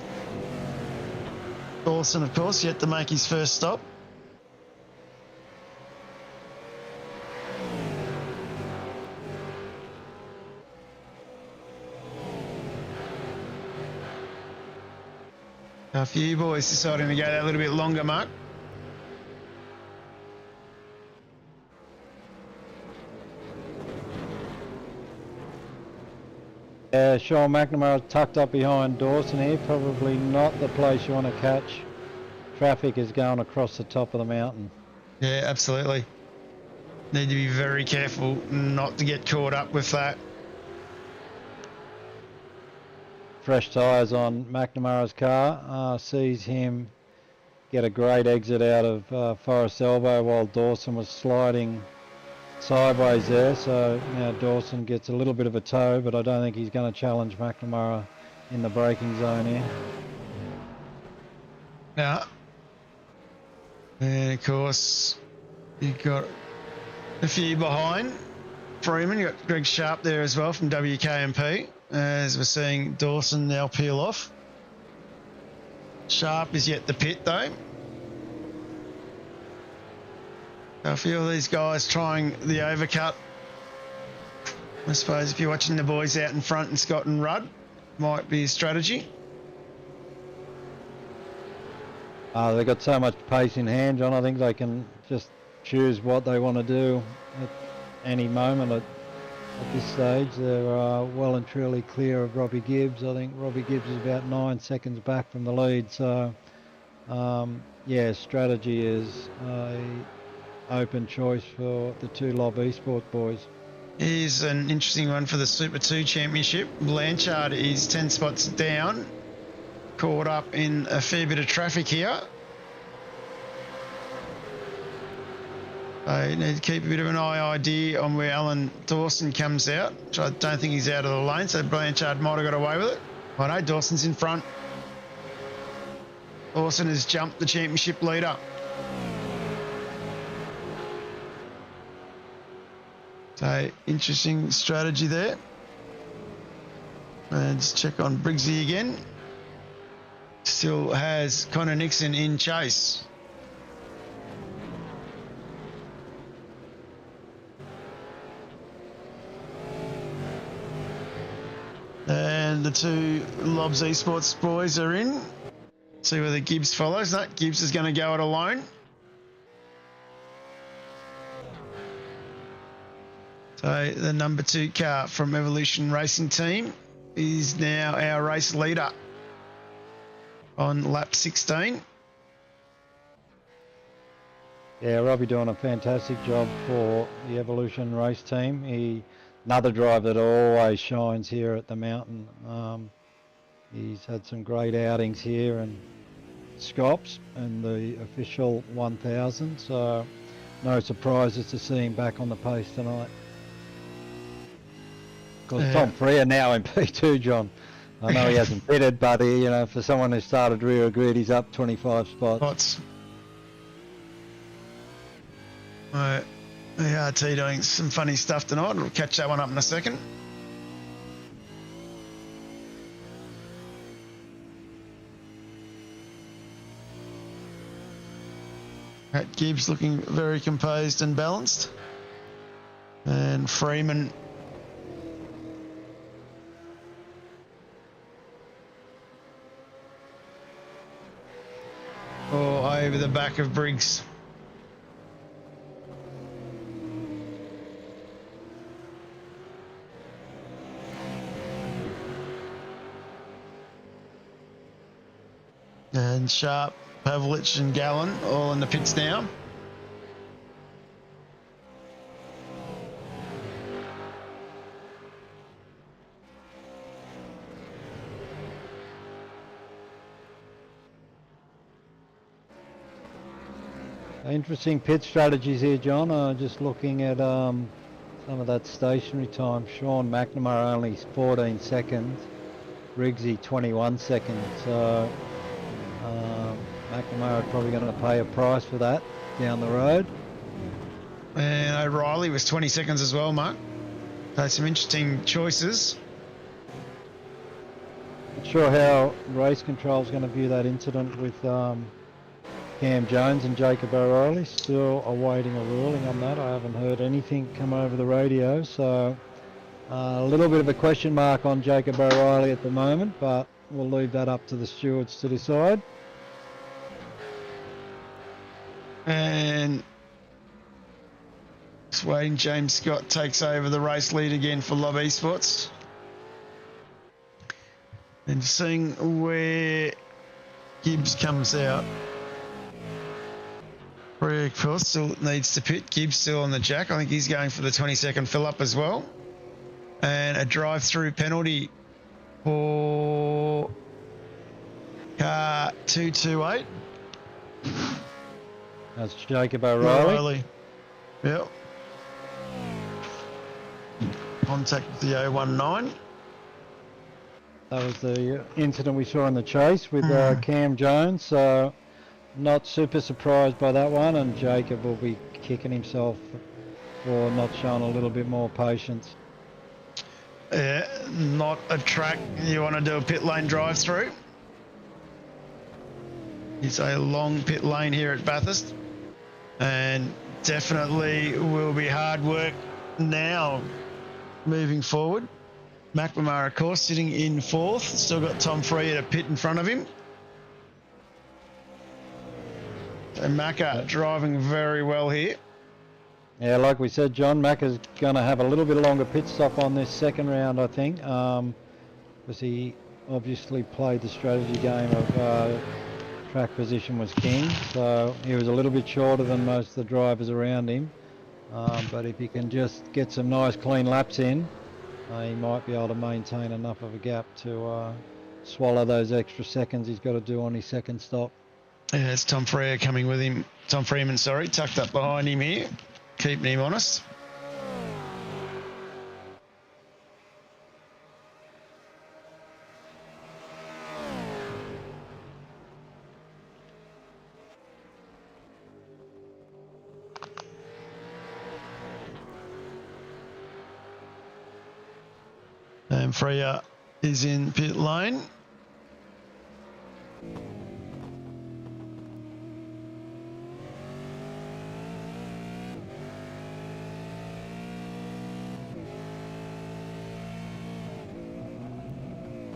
Dawson, of course, yet to make his first stop. A few boys deciding to go that little bit longer, Mark.
Sean McNamara tucked up behind Dawson here. Probably not the place you want to catch. Traffic is going across the top of the mountain.
Yeah, absolutely. Need to be very careful not to get caught up with that.
Fresh tyres on McNamara's car. Sees him get a great exit out of Forest Elbow while Dawson was sliding sideways there. So now Dawson gets a little bit of a tow, but I don't think he's going to challenge McNamara in the braking zone here.
Yeah. And of course, you've got a few behind. Freeman, you've got Greg Sharp there as well from WK&P. As we're seeing Dawson now peel off. Sharp is yet to pit though. I feel these guys trying the overcut. I suppose if you're watching the boys out in front and Scott and Rudd, might be a strategy.
They've got so much pace in hand, John. I think they can just choose what they want to do at any moment. At this stage, they're well and truly clear of Robbie Gibbs. I think Robbie Gibbs is about 9 seconds back from the lead. So, yeah, strategy is a open choice for the two Lob Esports boys.
Here's an interesting one for the Super 2 Championship. Blanchard is 10 spots down. Caught up in a fair bit of traffic here. I need to keep a bit of an idea on where Alan Dawson comes out, which I don't think he's out of the lane, so Blanchard might have got away with it. I know Dawson's in front. Dawson has jumped the championship leader. So, interesting strategy there. And just check on Briggsy again. Still has Connor Nixon in chase. And the two Lobs Esports boys are in. See whether Gibbs follows. No, Gibbs is going to go it alone. So the number 2 car from Evolution Racing Team is now our race leader on lap 16.
Yeah, Robbie doing a fantastic job for the Evolution race team. Another driver that always shines here at the mountain. He's had some great outings here and Scops and the official 1000, so no surprises to see him back on the pace tonight. Because Tom Freer now in P2, John. I know he hasn't pitted, but for someone who started rear grid, he's up 25 spots.
Right. ART doing some funny stuff tonight. We'll catch that one up in a second. Pat Gibbs looking very composed and balanced. And Freeman over the back of Briggs. And Sharp, Pavlich and Gallen all in the pits now.
Interesting pit strategies here, John. Just looking at some of that stationary time. Sean McNamara only 14 seconds. Riggsy 21 seconds. So McNamara probably going to pay a price for that down the road.
And O'Reilly was 20 seconds as well, Mark. So some interesting choices.
Not sure how race control is going to view that incident with Cam Jones and Jacob O'Reilly. Still awaiting a ruling on that. I haven't heard anything come over the radio, so a little bit of a question mark on Jacob O'Reilly at the moment, but we'll leave that up to the stewards to decide.
And just waiting, James Scott takes over the race lead again for Lob Esports. And seeing where Gibbs comes out. Free, of course, still needs to pit. Gibbs still on the jack. I think he's going for the 20-second fill-up as well. And a drive-through penalty for car 228.
That's Jacob O'Reilly.
Yep. Contact with the 019.
That was the incident we saw in the chase with Cam Jones, so not super surprised by that one, and Jacob will be kicking himself for not showing a little bit more patience.
Not a track you want to do a pit lane drive through. It's a long pit lane here at Bathurst, and definitely will be hard work now moving forward. McNamara, of course, sitting in fourth. Still got Tom Freer to pit in front of him. And Macca driving very well here.
Yeah, like we said, John, Macca's going to have a little bit longer pit stop on this second round, I think, because he obviously played the strategy game of track position was king, so he was a little bit shorter than most of the drivers around him. But if he can just get some nice clean laps in, he might be able to maintain enough of a gap to swallow those extra seconds he's got to do on his second stop.
Yeah, it's Tom Freer coming with him. Tom Freeman, sorry, tucked up behind him here, keeping him honest. And Freya is in pit lane.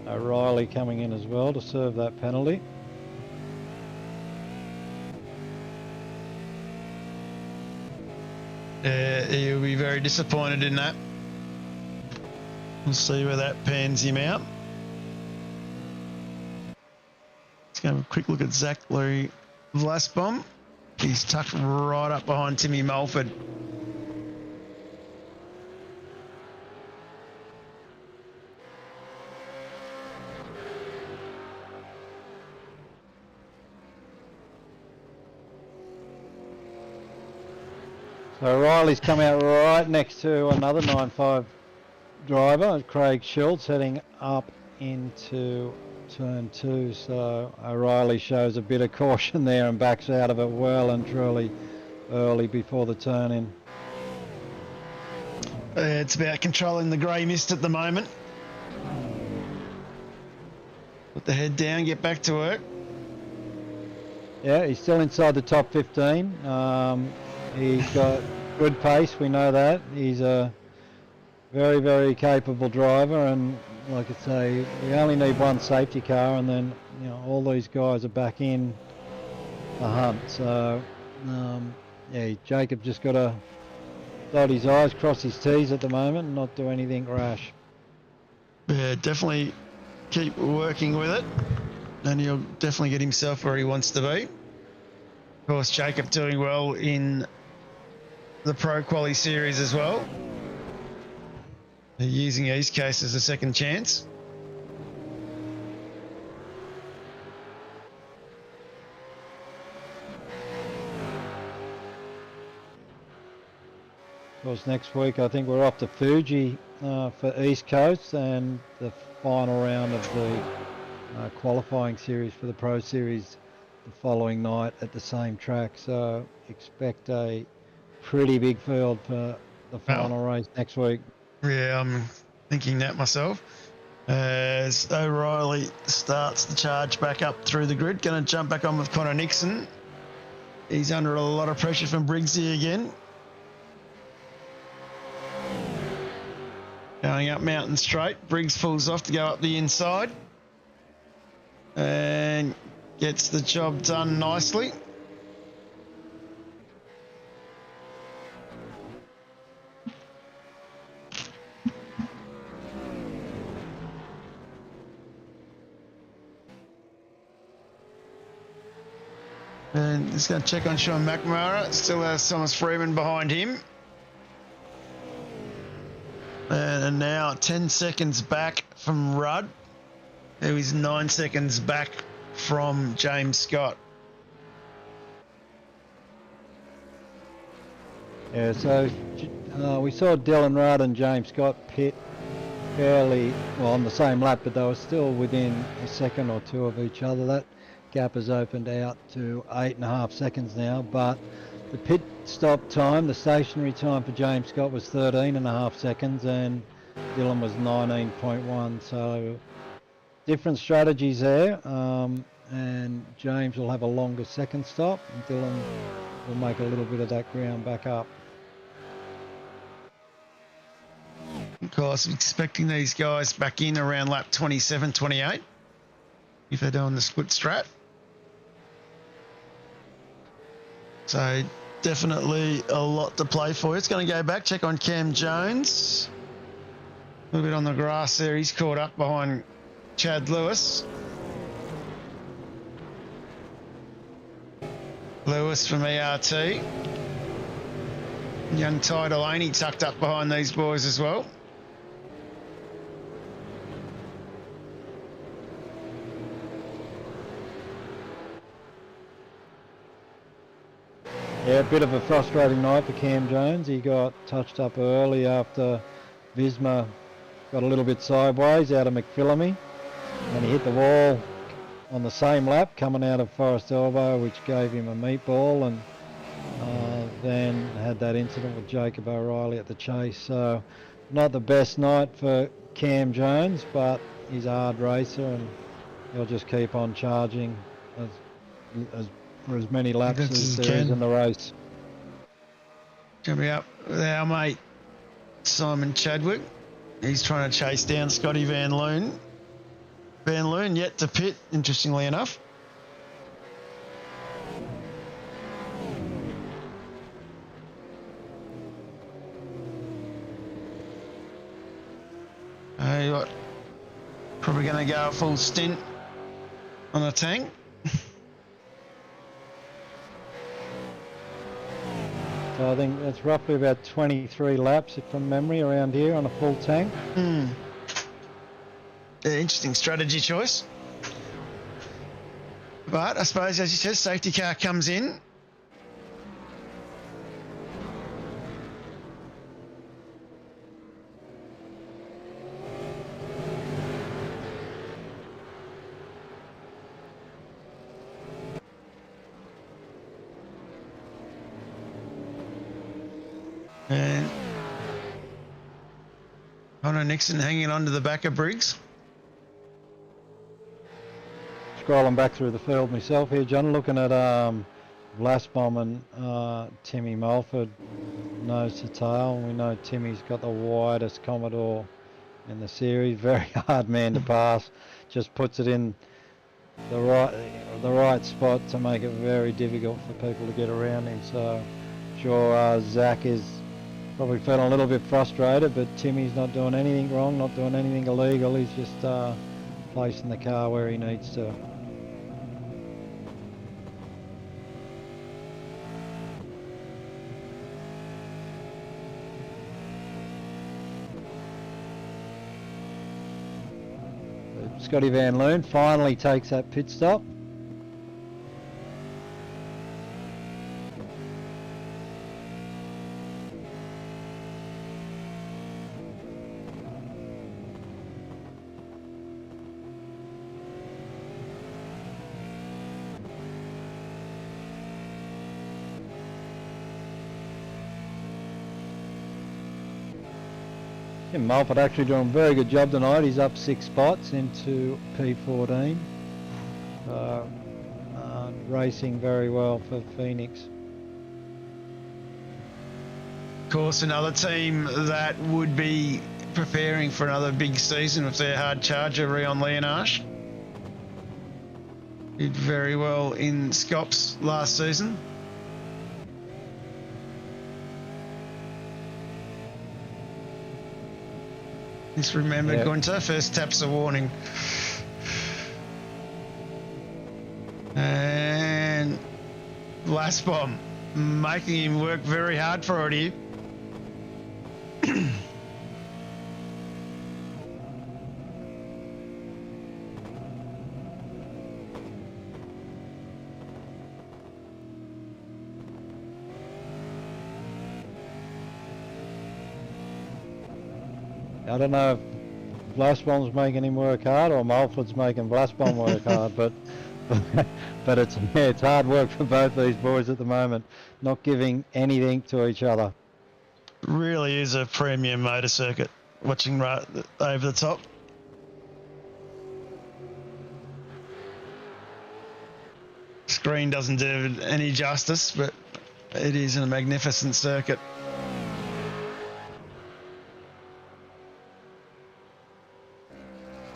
O'Reilly coming in as well to serve that penalty.
He'll be very disappointed in that. We'll see where that pans him out. Let's go have a quick look at Zachary Vlasbaum. He's tucked right up behind Timmy Mulford.
So O'Reilly's come out right next to another 9.5 driver, Craig Schultz, heading up into turn 2. So O'Reilly shows a bit of caution there and backs out of it well and truly early before the turn in.
It's about controlling the grey mist at the moment. Put the head down, get back to work.
Yeah, he's still inside the top 15. He's got good pace, we know that. He's a very, very capable driver, and like I say, we only need one safety car, and then all these guys are back in the hunt. So yeah, Jacob just got to dot his I's, cross his T's at the moment, and not do anything rash.
Yeah, definitely keep working with it, and he'll definitely get himself where he wants to be. Of course, Jacob doing well in the Pro Quali Series as well. They're using East Coast as a second chance.
Of course, next week I think we're off to Fuji for East Coast and the final round of the qualifying series for the Pro Series the following night at the same track. So expect a pretty big field for the final race next week.
Yeah, I'm thinking that myself. As O'Reilly starts the charge back up through the grid, going to jump back on with Connor Nixon. He's under a lot of pressure from Briggsy again. Going up Mountain Straight. Briggs pulls off to go up the inside. And gets the job done nicely. And just going to check on Sean McNamara. Still has Thomas Freeman behind him. And now 10 seconds back from Rudd, who is 9 seconds back from James Scott.
Yeah, so we saw Dylan Rudd and James Scott pit fairly well on the same lap, but they were still within a second or two of each other. That gap has opened out to 8.5 seconds now, but the pit stop time, the stationary time for James Scott was 13.5 seconds and Dylan was 19.1. So different strategies there, and James will have a longer second stop and Dylan will make a little bit of that ground back up.
Of course, expecting these guys back in around lap 27, 28, if they're doing the split strat. So definitely a lot to play for. It's going to go back, check on Cam Jones. A little bit on the grass there. He's caught up behind Chad Lewis. Lewis from ERT. Young Ty Delaney tucked up behind these boys as well.
Yeah, a bit of a frustrating night for Cam Jones. He got touched up early after Visma got a little bit sideways out of McPhillamy, and he hit the wall on the same lap coming out of Forest Elbow, which gave him a meatball, and then had that incident with Jacob O'Reilly at the chase. So not the best night for Cam Jones, but he's a hard racer and he'll just keep on charging for as many laps as there is in the race.
Going to be up with our mate Simon Chadwick. He's trying to chase down Scotty Van Loon. Van Loon yet to pit, interestingly enough. Probably going to go a full stint on a tank.
So I think that's roughly about 23 laps from memory around here on a full tank.
Interesting strategy choice. But I suppose, as you said, safety car comes in. And Connor Nixon hanging on to the back of Briggs.
Scrolling back through the field myself here, John, looking at Vlasbom and Timmy Mulford nose to tail. We know Timmy's got the widest Commodore in the series. Very hard man to pass. Just puts it in the right spot to make it very difficult for people to get around him. So sure, Zach is probably feeling a little bit frustrated, but Timmy's not doing anything wrong, not doing anything illegal. He's just placing the car where he needs to. Scotty Van Loon finally takes that pit stop. Tim Mulford actually doing a very good job tonight. He's up 6 spots into P14. Racing very well for Phoenix.
Of course, another team that would be preparing for another big season with their hard charger, Rion Leonarche. Did very well in Scops last season. Just remember,
Yep.
Gunter, first tap's a warning. And last bomb, making him work very hard for it here.
I don't know if Blastbomb's making him work hard or Mulford's making Blastbomb work hard, but it's hard work for both these boys at the moment, not giving anything to each other.
Really is a premium motor circuit. Watching right over the top. Screen doesn't do it any justice, but it is a magnificent circuit.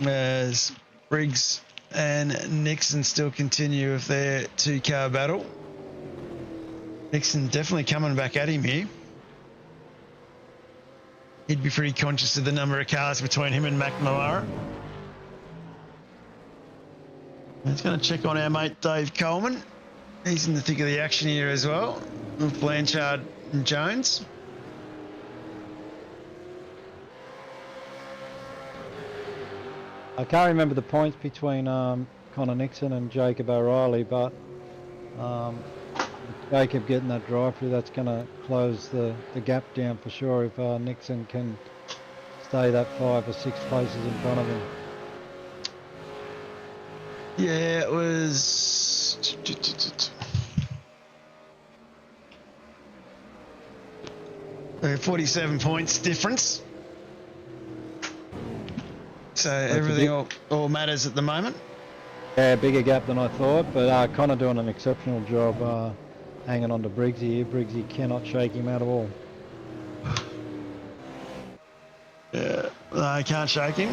As Briggs and Nixon still continue with their 2-car battle. Nixon definitely coming back at him here. He'd be pretty conscious of the number of cars between him and McNamara. He's going to check on our mate Dave Coleman. He's in the thick of the action here as well, with Blanchard and Jones.
I can't remember the points between Connor Nixon and Jacob O'Reilly, but Jacob getting that drive through, that's going to close the gap down for sure if Nixon can stay that 5 or 6 places in front of him.
Yeah, it was 47 points difference. So
That's
everything all matters at the moment.
Yeah, bigger gap than I thought, but Connor doing an exceptional job hanging on to Briggsy here. Briggsy cannot shake him at all.
Yeah, I can't shake him.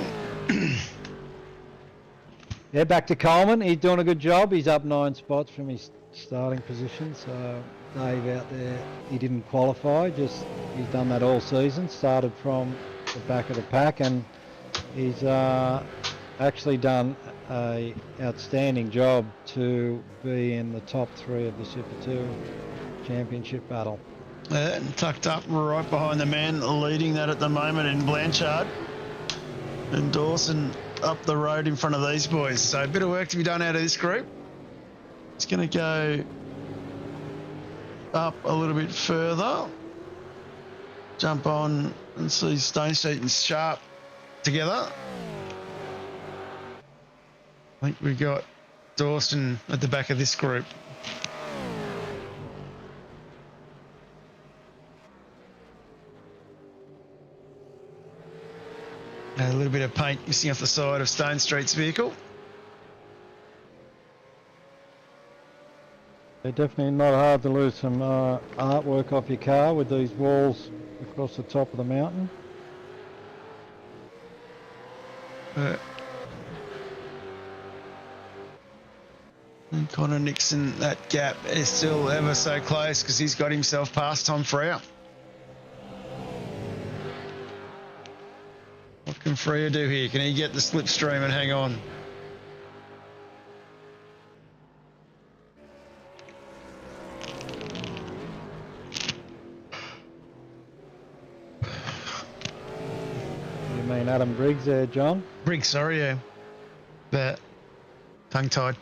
Yeah, back to Coleman. He's doing a good job. He's up 9 spots from his starting position. So Dave out there, he didn't qualify. He's done that all season. Started from the back of the pack, and he's actually done a outstanding job to be in the top 3 of the Super 2 championship battle.
And tucked up right behind the man leading that at the moment in Blanchard. And Dawson up the road in front of these boys. So a bit of work to be done out of this group. It's going to go up a little bit further. Jump on and see Stone Street and Sharp together. I think we got Dawson at the back of this group. A little bit of paint missing off the side of Stone Street's vehicle.
They're definitely not hard to lose some artwork off your car with these walls across the top of the mountain.
And Connor Nixon, that gap is still ever so close because he's got himself past Tom Freya. What can Freya do here? Can he get the slipstream and hang on?
You mean Adam Briggs there, John?
Briggs, sorry, yeah. But tongue-tied.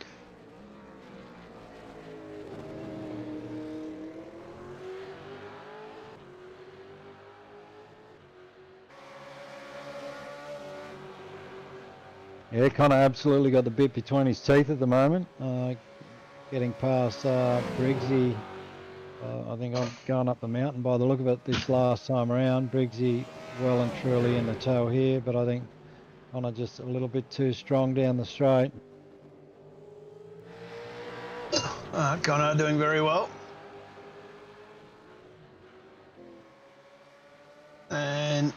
Yeah, Connor absolutely got the bit between his teeth at the moment. Getting past Briggsy I think I'm going up the mountain by the look of it this last time around. Briggsy well and truly in the tow here, but I think Connor just a little bit too strong down the straight.
Connor doing very well. And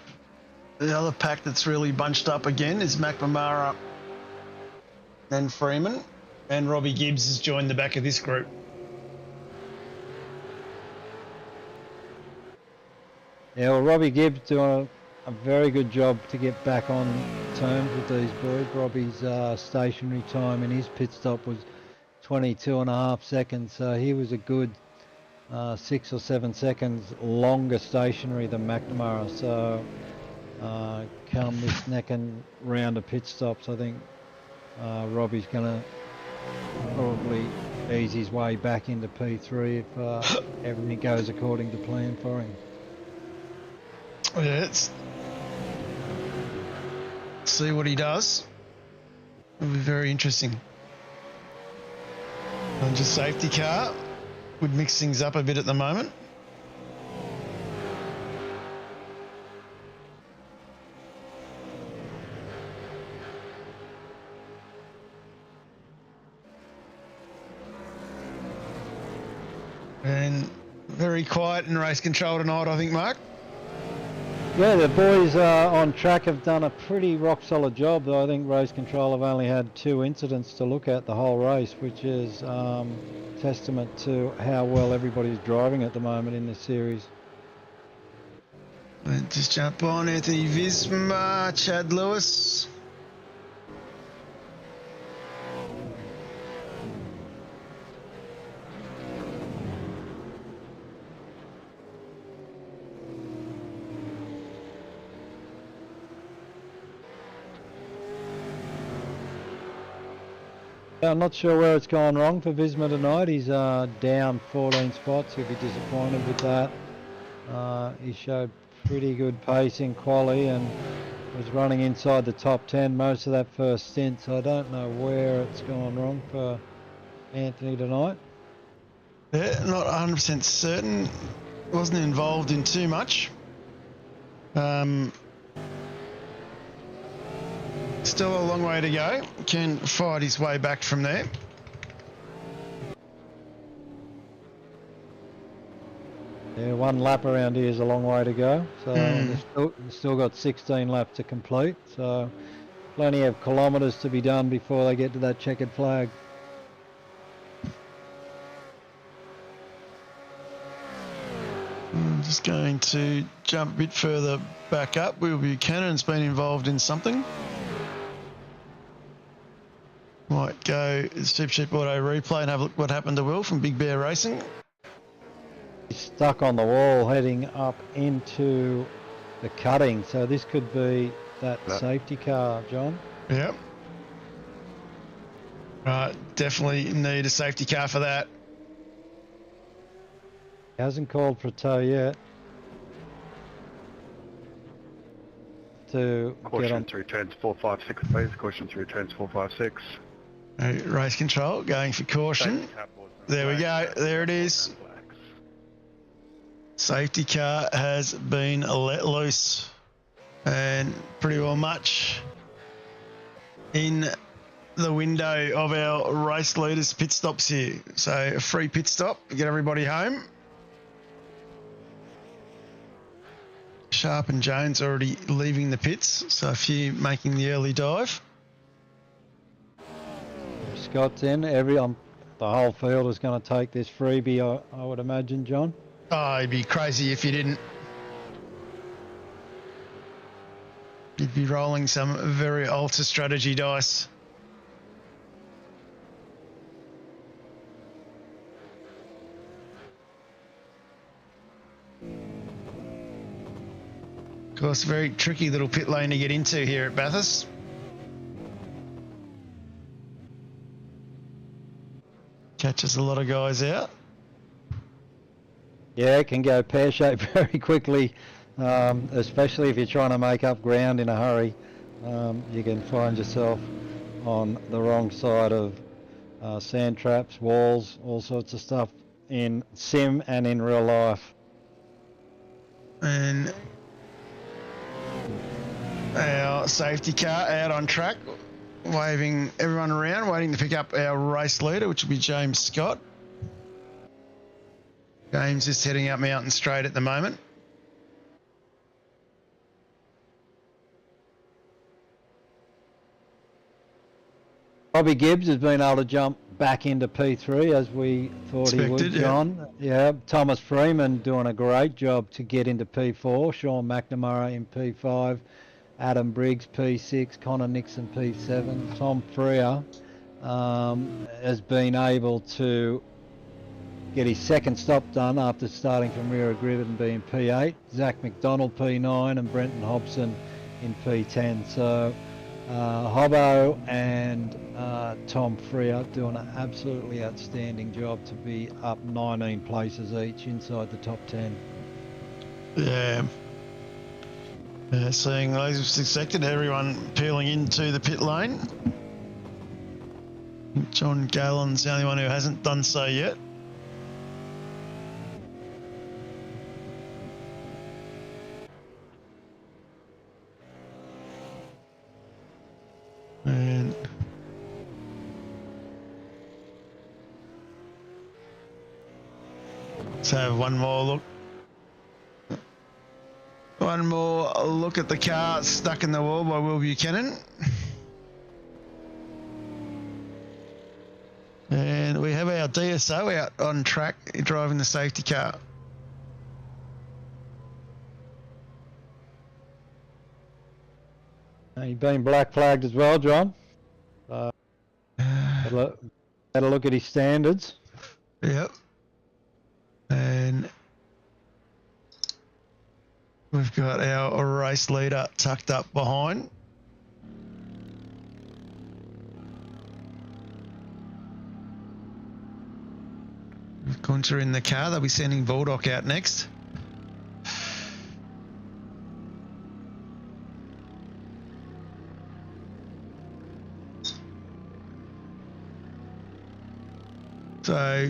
the other pack that's really bunched up again is McNamara and Freeman. And Robbie Gibbs has joined the back of this group.
Yeah, well, Robbie Gibbs doing a very good job to get back on terms with these boys. Robbie's stationary time in his pit stop was 22.5 seconds, so he was a good 6 or 7 seconds longer stationary than McNamara. So come this second round of pit stops, I think Robbie's going to probably ease his way back into P3 if everything goes according to plan for him.
Yeah, see what he does. It'll be very interesting. And just safety car would mix things up a bit at the moment. And very quiet in race control tonight, I think, Mark.
Yeah, the boys on track have done a pretty rock solid job, though I think race control have only had 2 incidents to look at the whole race, which is testament to how well everybody's driving at the moment in this series.
Let's just jump on Anthony Visma, Chad Lewis.
I'm not sure where it's gone wrong for Visma tonight. He's down 14 spots. He'll be disappointed with that. He showed pretty good pace in quali and was running inside the top 10 most of that first stint, so I don't know where it's gone wrong for Anthony tonight.
Yeah, not 100% certain. Wasn't involved in too much. Still a long way to go. Can fight his way back from there.
Yeah, 1 lap around here is a long way to go. So they've still got 16 laps to complete. So plenty of kilometres to be done before they get to that checkered flag.
I'm just going to jump a bit further back up. Will Buchanan's been involved in something. Might go Supercheap Auto Replay and have a look what happened to Will from Big Bear Racing.
He's stuck on the wall heading up into the cutting, so this could be that safety car, John.
Yep. Right, definitely need a safety car for that.
He hasn't called for a tow yet. To
Caution
get on
through turns 4, 5, 6, please. Caution through turns 4, 5, 6.
Race control going for caution. There we go. There it is. Safety car has been let loose, and pretty well much in the window of our race leaders' pit stops here. So a free pit stop to get everybody home. Sharp and Jones already leaving the pits, so a few making the early dive.
Scott's in. The whole field is going to take this freebie, I would imagine, John.
Oh, it'd be crazy if you didn't. You'd be rolling some very ultra strategy dice. Of course, very tricky little pit lane to get into here at Bathurst. Catches a lot of guys out.
Yeah, it can go pear-shaped very quickly, especially if you're trying to make up ground in a hurry. You can find yourself on the wrong side of sand traps, walls, all sorts of stuff in sim and in real life.
And our safety car out on track, waving everyone around, waiting to pick up our race leader, which will be James Scott. James is heading up Mountain Straight at the moment.
Robbie Gibbs has been able to jump back into P3 as we thought he would, John. Yeah, Thomas Freeman doing a great job to get into P4. Sean McNamara in P5. Adam Briggs P6. Connor Nixon P7. Tom Freer has been able to get his second stop done after starting from rear of grid and being P8. Zach McDonald P9 and Brenton Hobson in P10. So Hobbo and Tom Freer doing an absolutely outstanding job to be up 19 places each inside the top 10.
Yeah. Seeing those expected, everyone peeling into the pit lane. John Gallen's the only one who hasn't done so yet. And let's have one more look. One more look at the car stuck in the wall by Will Buchanan. And we have our DSO out on track driving the safety car.
He's been black flagged as well, John. Had a look at his standards.
Yep. And we've got our race leader tucked up behind. Gunter in the car. They'll be sending Baldock out next. So,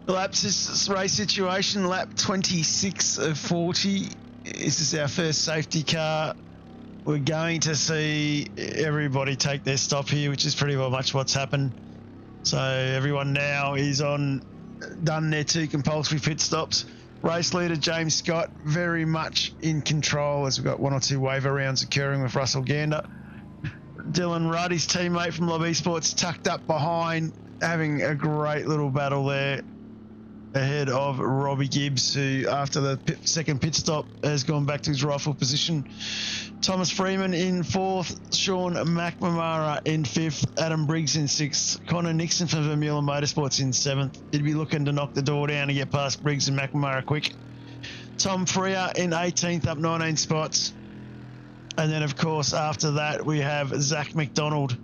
laps, this race situation, lap 26 of 40. This is our first safety car. We're going to see everybody take their stop here, which is pretty well much what's happened. So everyone now is done their 2 compulsory pit stops. Race leader James Scott very much in control as we've got 1 or 2 waiver rounds occurring with Russell Gander. Dylan Rudd, his teammate from Lobby Sports, tucked up behind, having a great little battle there ahead of Robbie Gibbs, who after the second pit stop has gone back to his rifle position. Thomas Freeman in 4th, Sean McNamara in 5th, Adam Briggs in 6th, Connor Nixon from Vermeulen Motorsports in 7th. He'd be looking to knock the door down and get past Briggs and McNamara quick. Tom Freer in 18th, up 19 spots. And then, of course, after that, we have Zach McDonald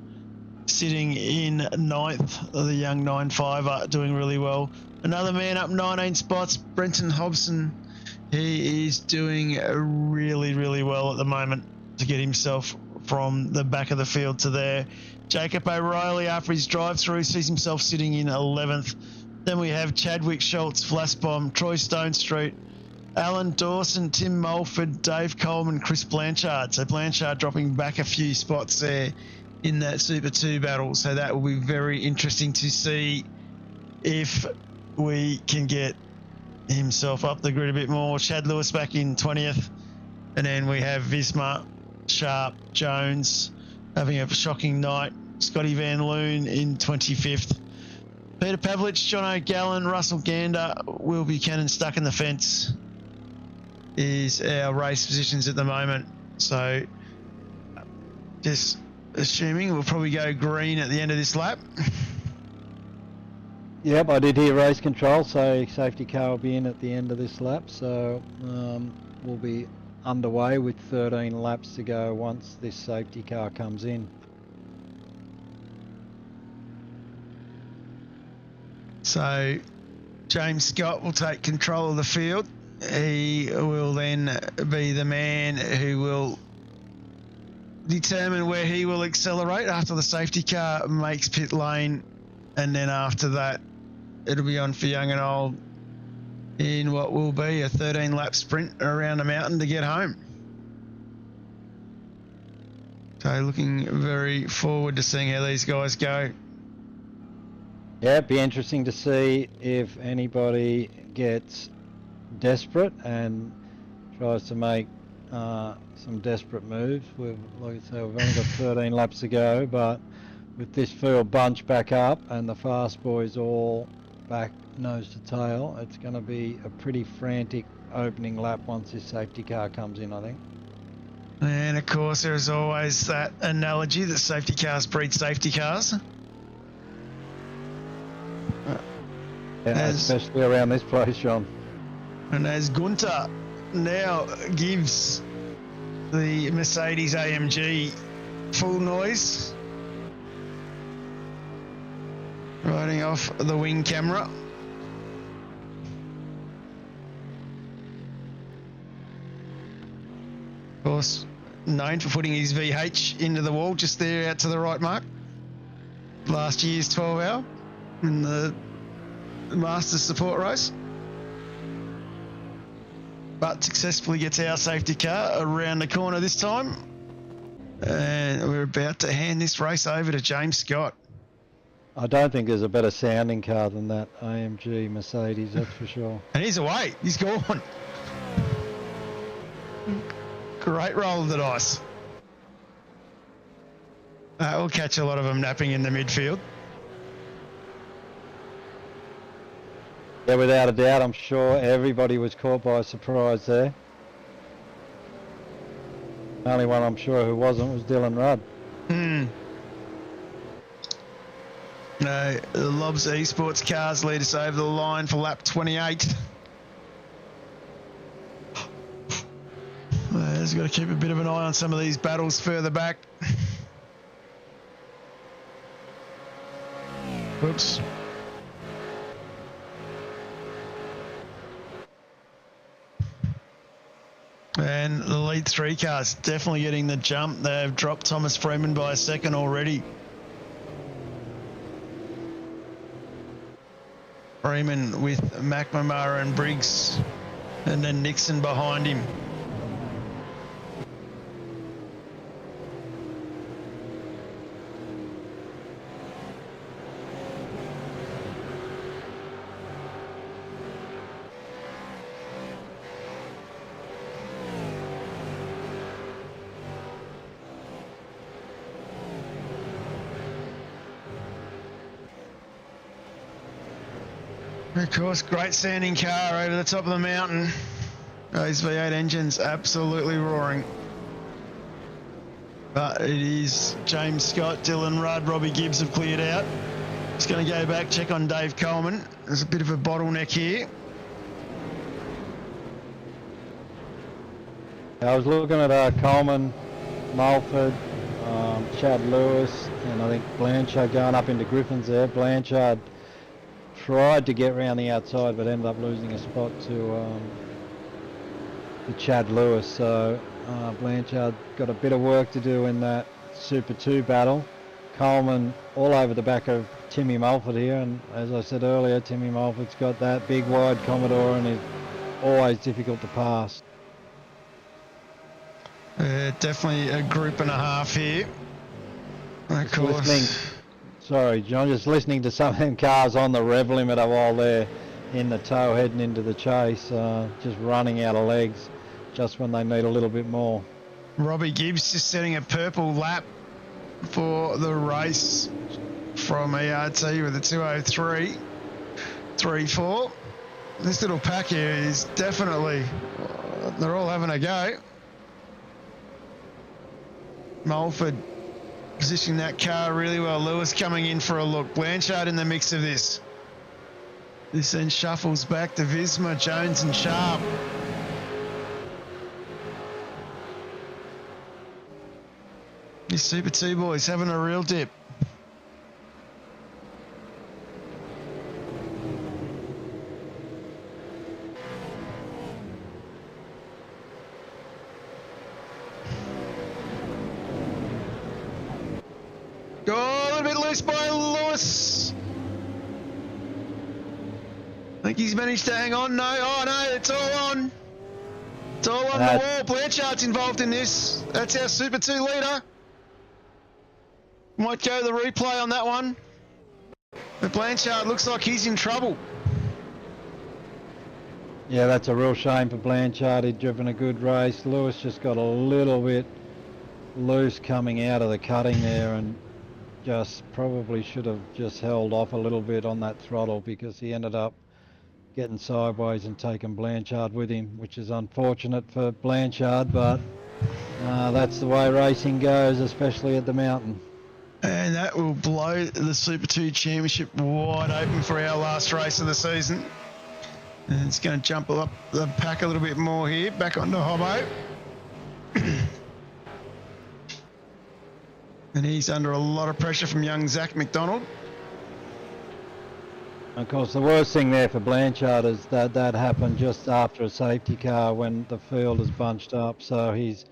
sitting in 9th, the young 9.5er, doing really well. Another man up 19 spots, Brenton Hobson. He is doing really, really well at the moment to get himself from the back of the field to there. Jacob O'Reilly, after his drive-through, sees himself sitting in 11th. Then we have Chadwick Schultz, Flassbomb, Troy Stone Street, Alan Dawson, Tim Mulford, Dave Coleman, Chris Blanchard. So Blanchard dropping back a few spots there in that Super 2 battle. So that will be very interesting to see if we can get himself up the grid a bit more. Chad Lewis back in 20th. And then we have Visma, Sharp, Jones having a shocking night. Scotty Van Loon in 25th. Peter Pavlich, John O'Gallen, Russell Gander, Will Buchanan stuck in the fence is our race positions at the moment. So just assuming we'll probably go green at the end of this lap.
Yep, I did hear race control, so safety car will be in at the end of this lap. So we'll be underway with 13 laps to go once this safety car comes in.
So James Scott will take control of the field. He will then be the man who will determine where he will accelerate after the safety car makes pit lane, and then after that it'll be on for young and old in what will be a 13-lap sprint around the mountain to get home. So looking very forward to seeing how these guys go.
Yeah, it'd be interesting to see if anybody gets desperate and tries to make some desperate moves. Like I say, we've only got 13 laps to go, but with this field bunch back up and the fast boys all back nose to tail, it's going to be a pretty frantic opening lap once this safety car comes in, I think.
And of course, there's always that analogy that safety cars breed safety cars.
Yeah, especially around this place, John.
And as Gunter now gives the Mercedes AMG full noise, riding off the wing camera. Of course, known for putting his VH into the wall just there out to the right mark. Last year's 12 hour in the Masters support race. But successfully gets our safety car around the corner this time. And we're about to hand this race over to James Scott.
I don't think there's a better sounding car than that AMG Mercedes, that's for sure.
And he's away. He's gone. Great roll of the dice. We'll catch a lot of them napping in the midfield.
Yeah, without a doubt, I'm sure everybody was caught by surprise there. The only one I'm sure who wasn't was Dylan Rudd.
No, the Lobs Esports cars lead us over the line for lap 28. Just got to keep a bit of an eye on some of these battles further back. Whoops. And the lead three cars definitely getting the jump. They've dropped Thomas Freeman by a second already. Freeman with McNamara and Briggs, and then Nixon behind him. Of course, great standing car over the top of the mountain. Those V8 engines absolutely roaring. But it is James Scott, Dylan Rudd, Robbie Gibbs have cleared out. Just going to go back, check on Dave Coleman. There's a bit of a bottleneck here.
I was looking at Coleman, Mulford, Chad Lewis, and I think Blanchard going up into Griffins there. Blanchard tried to get round the outside but ended up losing a spot to Chad Lewis, so Blanchard got a bit of work to do in that Super 2 battle. Coleman all over the back of Timmy Mulford here, and as I said earlier, Timmy Mulford's got that big wide Commodore and is always difficult to pass.
Definitely a group and a half here. Of course.
Sorry, John, just listening to some of them cars on the rev limiter while they're in the tow heading into the chase, just running out of legs just when they need a little bit more.
Robbie Gibbs just setting a purple lap for the race from ERT with a 2:03.34. This little pack here is definitely, they're all having a go. Mulford positioning that car really well. Lewis coming in for a look. Blanchard in the mix of this. This then shuffles back to Visma, Jones and Sharp. These Super 2 boys having a real dip. Oh, a little bit loose by Lewis. think he's managed to hang on. No, oh no, it's all on. It's all on the wall. Blanchard's involved in this. That's our Super 2 leader. Might go the replay on that one. But Blanchard looks like he's in trouble.
Yeah, that's a real shame for Blanchard. He'd driven a good race. Lewis just got a little bit loose coming out of the cutting there and just probably should have just held off a little bit on that throttle because he ended up getting sideways and taking Blanchard with him, which is unfortunate for Blanchard, but that's the way racing goes, especially at the mountain.
And that will blow the Super 2 Championship wide open for our last race of the season. And it's going to jump up the pack a little bit more here, back onto Hobbo. And he's under a lot of pressure from young Zach McDonald.
Of course, the worst thing there for Blanchard is that happened just after a safety car when the field is bunched up, so he's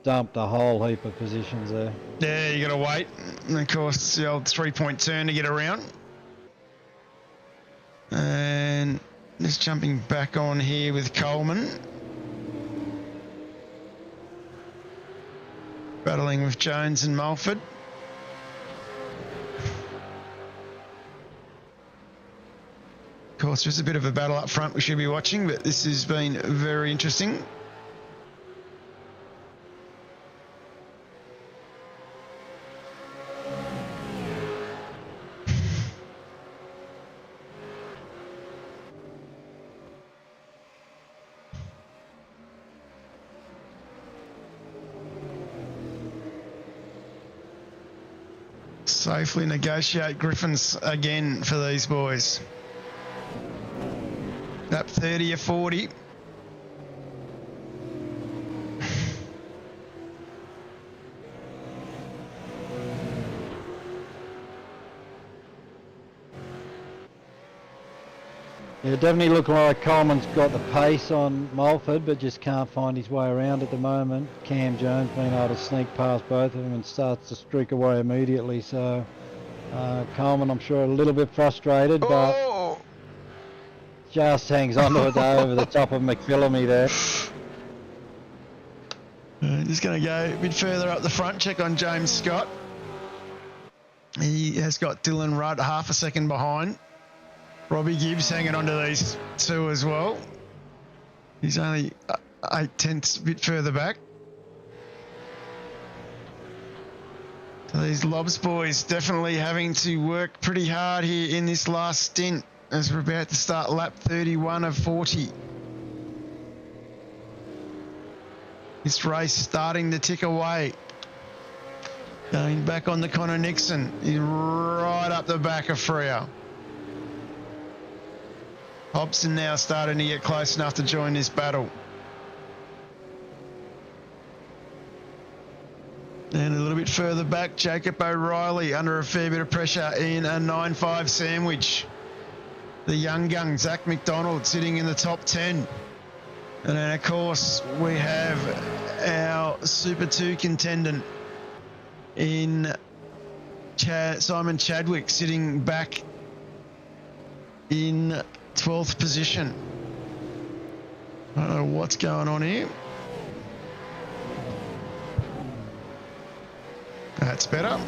dumped a whole heap of positions there.
Yeah, you got to wait. And of course, it's the old 3-point turn to get around. And just jumping back on here with Coleman. Battling with Jones and Mulford. Of course, there's a bit of a battle up front we should be watching, but this has been very interesting. Safely negotiate Griffins again for these boys. Up 30 or 40.
Yeah, definitely looking like Coleman's got the pace on Mulford, but just can't find his way around at the moment. Cam Jones being able to sneak past both of them and starts to streak away immediately. So Coleman, I'm sure, a little bit frustrated, but just hangs on to it over the top of McPhillamy there.
Just going to go a bit further up the front, check on James Scott. He has got Dylan Rudd half a second behind. Robbie Gibbs hanging on to these two as well. He's only 8/10 a bit further back. So these Lobs boys definitely having to work pretty hard here in this last stint as we're about to start lap 31 of 40. This race starting to tick away. Going back on the Connor Nixon. He's right up the back of Freo. Hobson now starting to get close enough to join this battle. And a little bit further back, Jacob O'Reilly under a fair bit of pressure in a 9.5 sandwich. The young gun, Zach McDonald, sitting in the top 10. And then, of course, we have our Super 2 contendant in Simon Chadwick sitting back in 12th position. I don't know what's going on here. That's better.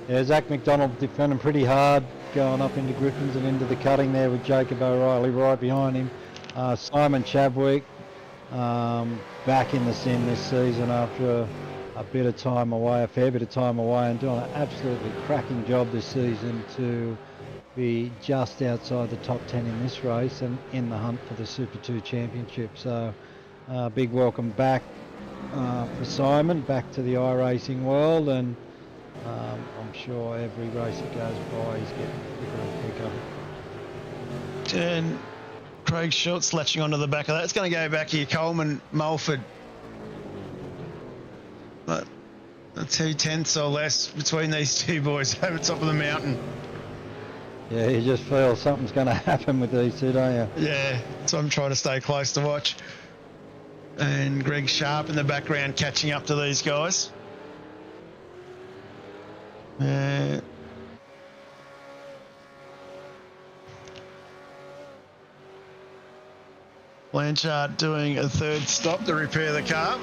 Yeah, Zach McDonald defending pretty hard, going up into Griffins and into the cutting there with Jacob O'Reilly right behind him. Simon Chadwick back in the sim this season after a bit of time away, a fair bit of time away, and doing an absolutely cracking job this season to be just outside the top 10 in this race and in the hunt for the Super 2 Championship. So big welcome back for Simon, back to the iRacing world, and I'm sure every race that goes by he's getting quicker and quicker.
And Craig Schultz latching onto the back of that. It's going to go back here, Coleman, Mulford. But 2/10 or less between these two boys over the top of the mountain.
Yeah, you just feel something's going to happen with these two, don't you?
Yeah, so I'm trying to stay close to watch. And Greg Sharp in the background catching up to these guys. Blanchard doing a third stop to repair the car.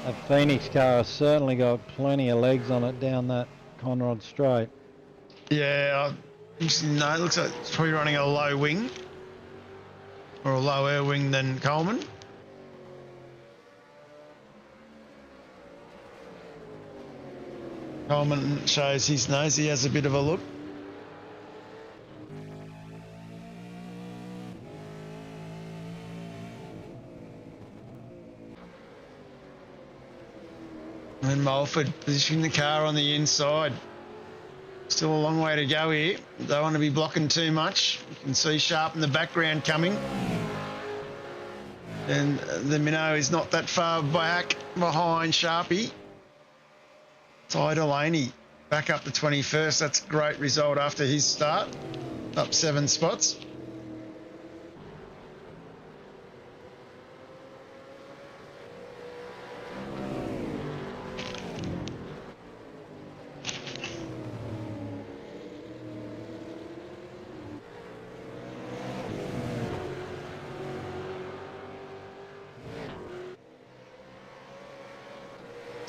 That Phoenix car has certainly got plenty of legs on it down that Conrod straight.
Yeah, no, it looks like it's probably running a low wing or a low air wing than Coleman. Coleman shows his nose. He has a bit of a look. And Mulford positioning the car on the inside. Still a long way to go here. Don't want to be blocking too much. You can see Sharp in the background coming. And the minnow is not that far back behind Sharpie. Ty Delaney back up to 21st. That's a great result after his start. Up 7 spots.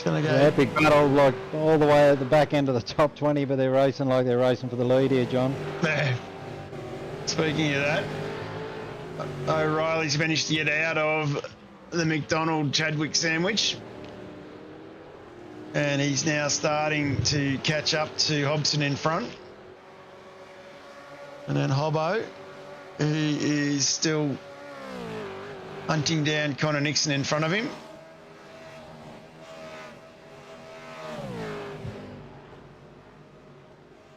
Gonna go.
Yeah, big battle, like all the way at the back end of the top 20, but they're racing like they're racing for the lead here, John.
Speaking of that, O'Reilly's managed to get out of the McDonald Chadwick sandwich, and he's now starting to catch up to Hobson in front. And then Hobbo, who is still hunting down Connor Nixon in front of him.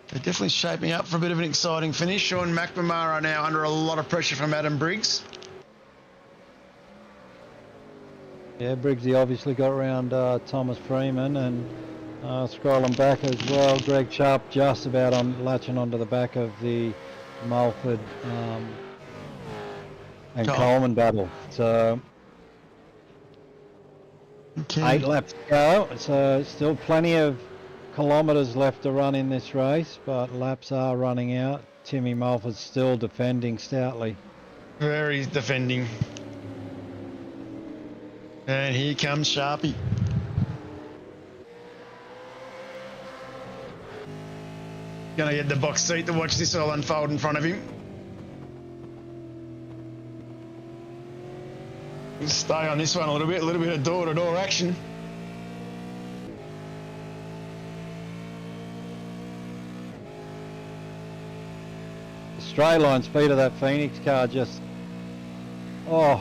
They're definitely shaping up for a bit of an exciting finish. Sean McNamara now under a lot of pressure from Adam Briggs.
Yeah, Briggsy obviously got around Thomas Freeman, and scrolling back as well, Greg Sharp just about latching onto the back of the Mulford and Coleman battle. So 8 laps to go. So still plenty of kilometres left to run in this race, but laps are running out. Timmy Mulford's still defending stoutly.
Very defending. And here comes Sharpie. Gonna get the box seat to watch this all unfold in front of him. Stay on this one a little bit of door-to-door action.
Straight line speed of that Phoenix car just, oh.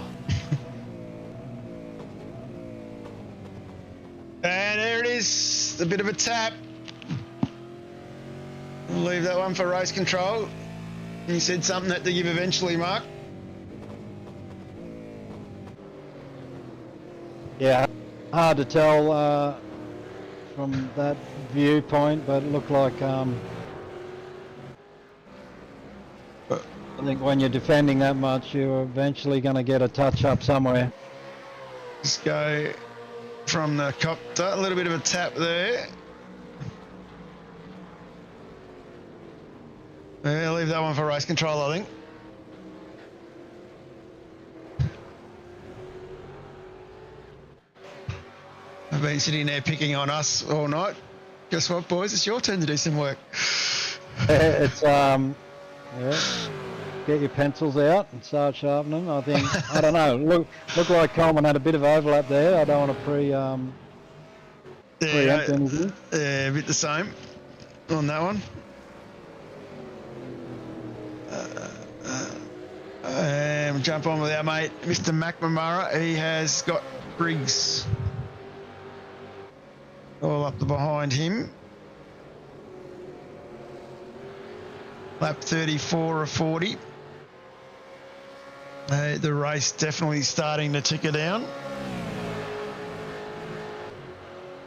And there it is, a bit of a tap. We'll leave that one for race control. You said something that to give eventually, Mark.
Yeah, hard to tell from that viewpoint, but it looked like I think when you're defending that much, you're eventually going to get a touch up somewhere.
Just go from the copter, a little bit of a tap there. Yeah, leave that one for race control, I think. I've been sitting there picking on us all night. Guess what, boys? It's your turn to do some work.
It's yeah. Get your pencils out and start sharpening them. I think I don't know. Look like Coleman had a bit of overlap there. I don't want to preempt anything.
Yeah, a bit the same on that one. Jump on with our mate, Mr. McNamara. He has got Briggs all up the behind him. Lap 34 of 40. The race definitely starting to ticker down.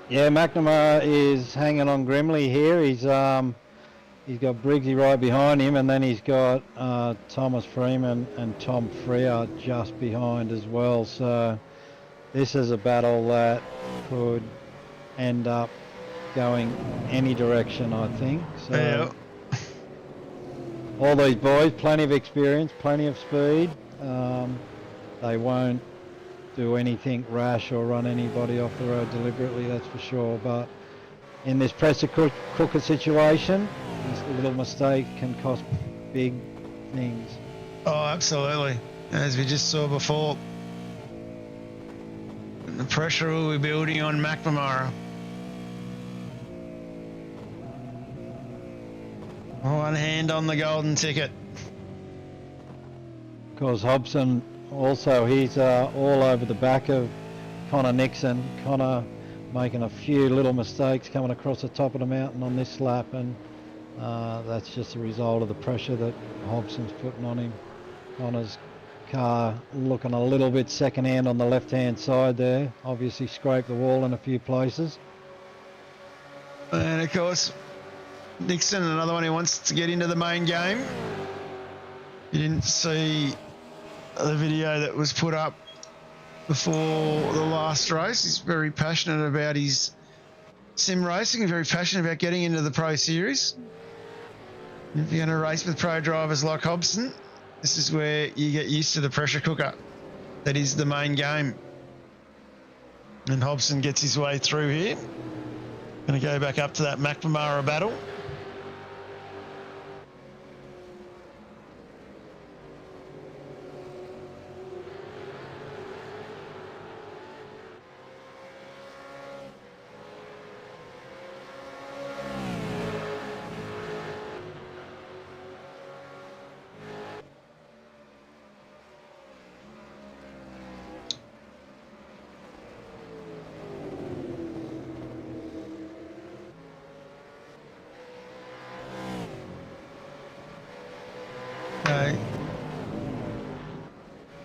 Yeah, McNamara is hanging on grimly here. He's got Briggsy right behind him, and then he's got Thomas Freeman and Tom Freer just behind as well. So this is a battle that could end up going any direction, I think. So
Yeah.
all these boys, plenty of experience, plenty of speed. They won't do anything rash or run anybody off the road deliberately, that's for sure. But in this pressure cooker situation, this little mistake can cost big things.
Oh, absolutely. As we just saw before, the pressure will be building on McNamara. One hand on the golden ticket.
Of course, Hobson also, he's all over the back of Connor Nixon. Connor making a few little mistakes coming across the top of the mountain on this lap, and that's just a result of the pressure that Hobson's putting on him. Connor's car looking a little bit second hand on the left hand side there, obviously scraped the wall in a few places.
And of course, Nixon, another one who wants to get into the main game. You didn't see the video that was put up before the last race. He's very passionate about his sim racing and very passionate about getting into the Pro Series. If you're going to race with pro drivers like Hobson, this is where you get used to the pressure cooker. That is the main game. And Hobson gets his way through here. Going to go back up to that McNamara battle.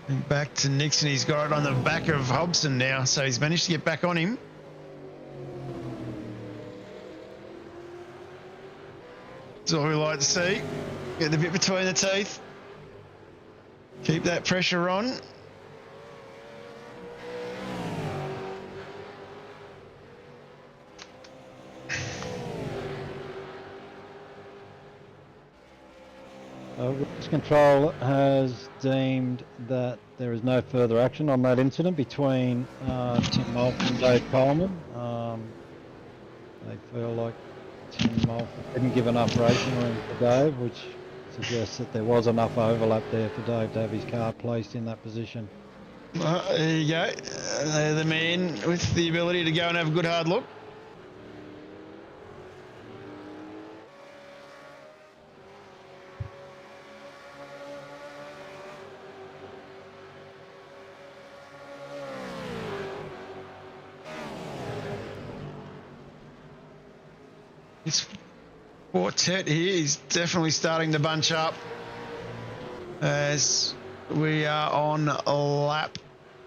And back to Nixon. He's got it on the back of Hobson now, so he's managed to get back on him. That's all we like to see. Get the bit between the teeth. Keep that pressure on.
Race Control has deemed that there is no further action on that incident between Tim Moulton and Dave Coleman. They feel like Tim Moulton didn't give enough racing room for Dave, which suggests that there was enough overlap there for Dave to have his car placed in that position.
There you go. They're the man with the ability to go and have a good hard look. This quartet here is definitely starting to bunch up as we are on a lap,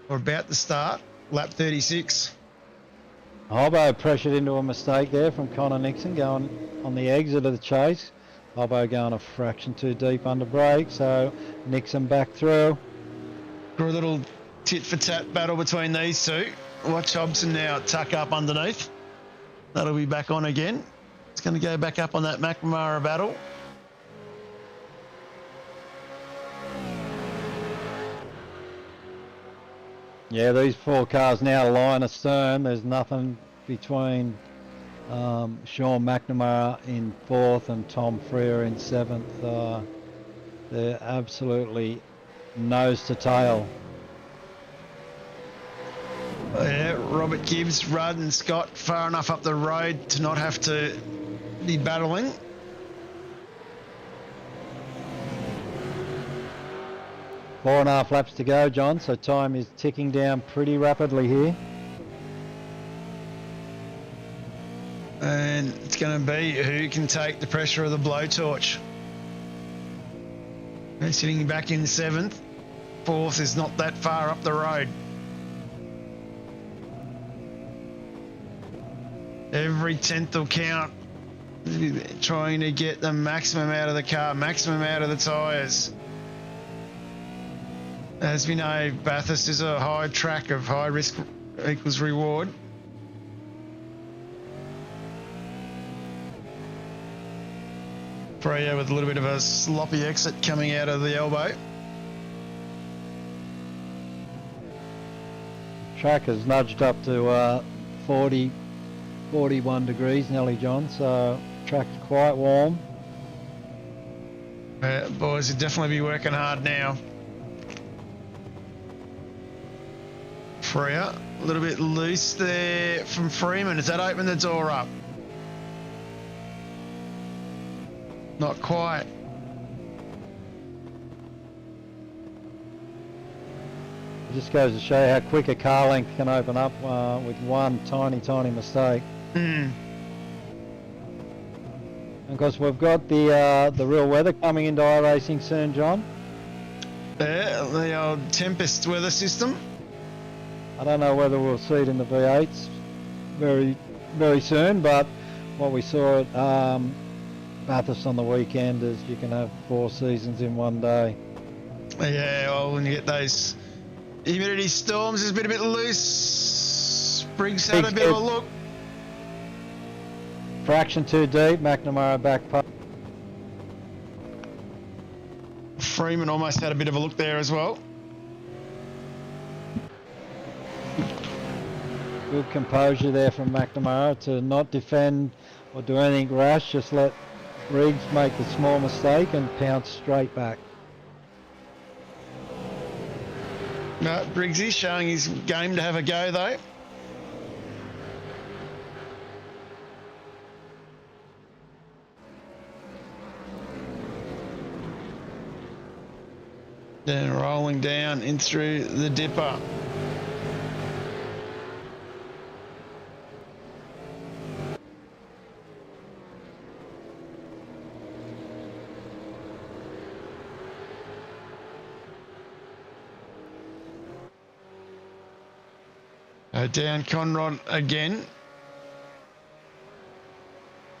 or about to start, lap 36.
Hobbo pressured into a mistake there from Connor Nixon going on the exit of the chase. Hobbo going a fraction too deep under brake, so Nixon back through.
For a little tit-for-tat battle between these two. Watch Hobson now tuck up underneath. That'll be back on again. It's going to go back up on that McNamara battle.
Yeah, these four cars now line astern. There's nothing between Sean McNamara in 4th and Tom Freer in 7th. They're absolutely nose to tail.
Yeah, Robert Gibbs, Rudd and Scott far enough up the road to not have to be battling.
Four and a half laps to go, John, so time is ticking down pretty rapidly here.
And it's going to be who can take the pressure of the blowtorch. They're sitting back in 7th. 4th is not that far up the road. Every 10th will count. Trying to get the maximum out of the car, maximum out of the tyres. As we know, Bathurst is a high track of high risk equals reward. Freya with a little bit of a sloppy exit coming out of the elbow.
Track has nudged up to 41 degrees, Nelly John, so track's quite warm.
Boys will definitely be working hard now. Freya, a little bit loose there from Freeman. Does that open the door up? Not quite.
It just goes to show how quick a car length can open up with one tiny mistake. And of course, we've got the real weather coming into iRacing soon, John.
Yeah, the old Tempest weather system.
I don't know whether we'll see it in the V8's very soon, but what we saw at Bathurst on the weekend is you can have 4 seasons in one day.
Yeah, well, when you get those humidity storms, it's been a bit loose. Briggs had a bit of a look.
Fraction too deep, McNamara back putt.
Freeman almost had a bit of a look there as well.
Good composure there from McNamara to not defend or do anything rash, just let Briggs make the small mistake and pounce straight back.
No, Briggs is showing his game to have a go though. Then rolling down in through the dipper. Down Conrod again.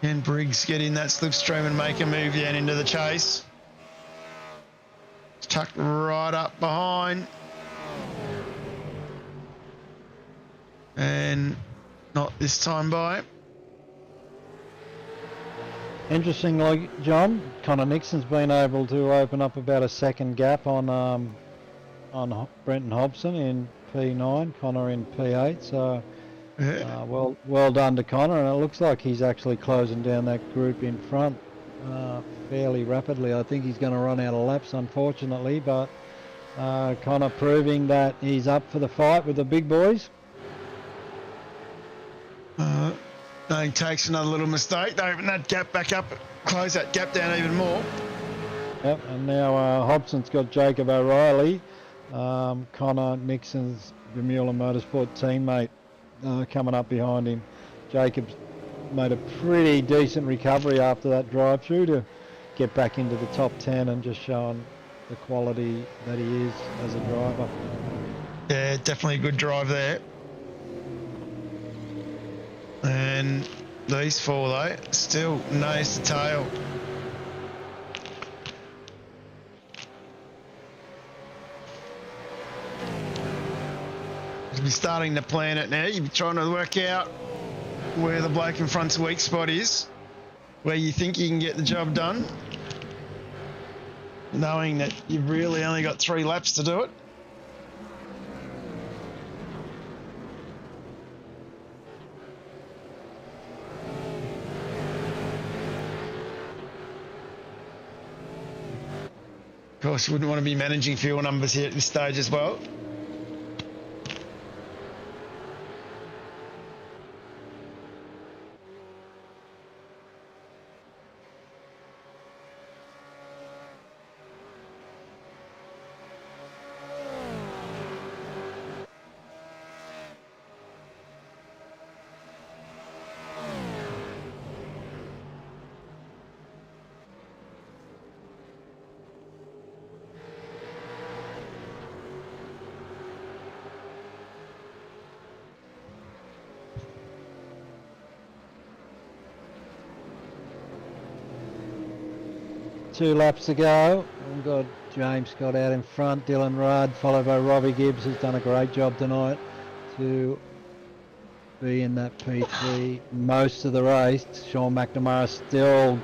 Can Briggs get in that slipstream and make a move down into the chase? It's tucked right up behind. And not this time by.
Interestingly, John, Connor Nixon's been able to open up about a second gap on Brenton Hobson in P9, Connor in P8, so
Yeah.
well done to Connor, and it looks like he's actually closing down that group in front fairly rapidly. I think he's going to run out of laps, unfortunately, but Connor proving that he's up for the fight with the big boys.
He takes another little mistake. They open that gap back up, close that gap down even more.
Yep, and now Hobson's got Jacob O'Reilly, Connor Nixon's Bermuda Motorsport teammate, coming up behind him. Jacob's made a pretty decent recovery after that drive-through to get back into the top 10 and just showing the quality that he is as a driver.
Yeah, definitely a good drive there. And these four, though, still nose to tail. You'll be starting to plan it now. You'll be trying to work out where the bloke in front's weak spot is, where you think you can get the job done, knowing that you've really only got 3 laps to do it. Of course, you wouldn't want to be managing fuel numbers here at this stage as well.
Two laps to go. We've got James Scott out in front, Dylan Rudd, followed by Robbie Gibbs, who's done a great job tonight. to be in that P3 most of the race. Sean McNamara still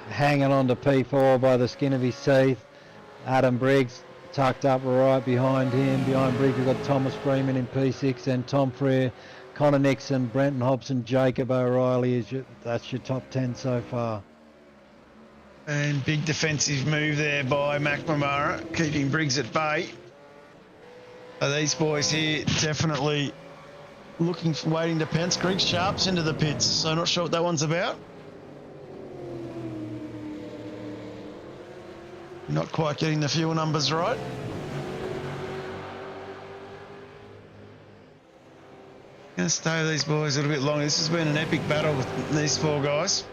hanging on to P4 by the skin of his teeth. Adam Briggs tucked up right behind him. Behind Briggs we've got Thomas Freeman in P6 and Tom Freer, Connor Nixon, Brenton Hobson, Jacob O'Reilly. That's your top 10 so far.
And big defensive move there by McNamara, keeping Briggs at bay. So these boys here definitely waiting to pounce. Greg Sharp's into the pits, so not sure what that one's about. Not quite getting the fuel numbers right. Going to stay with these boys a little bit longer. This has been an epic battle with these four guys.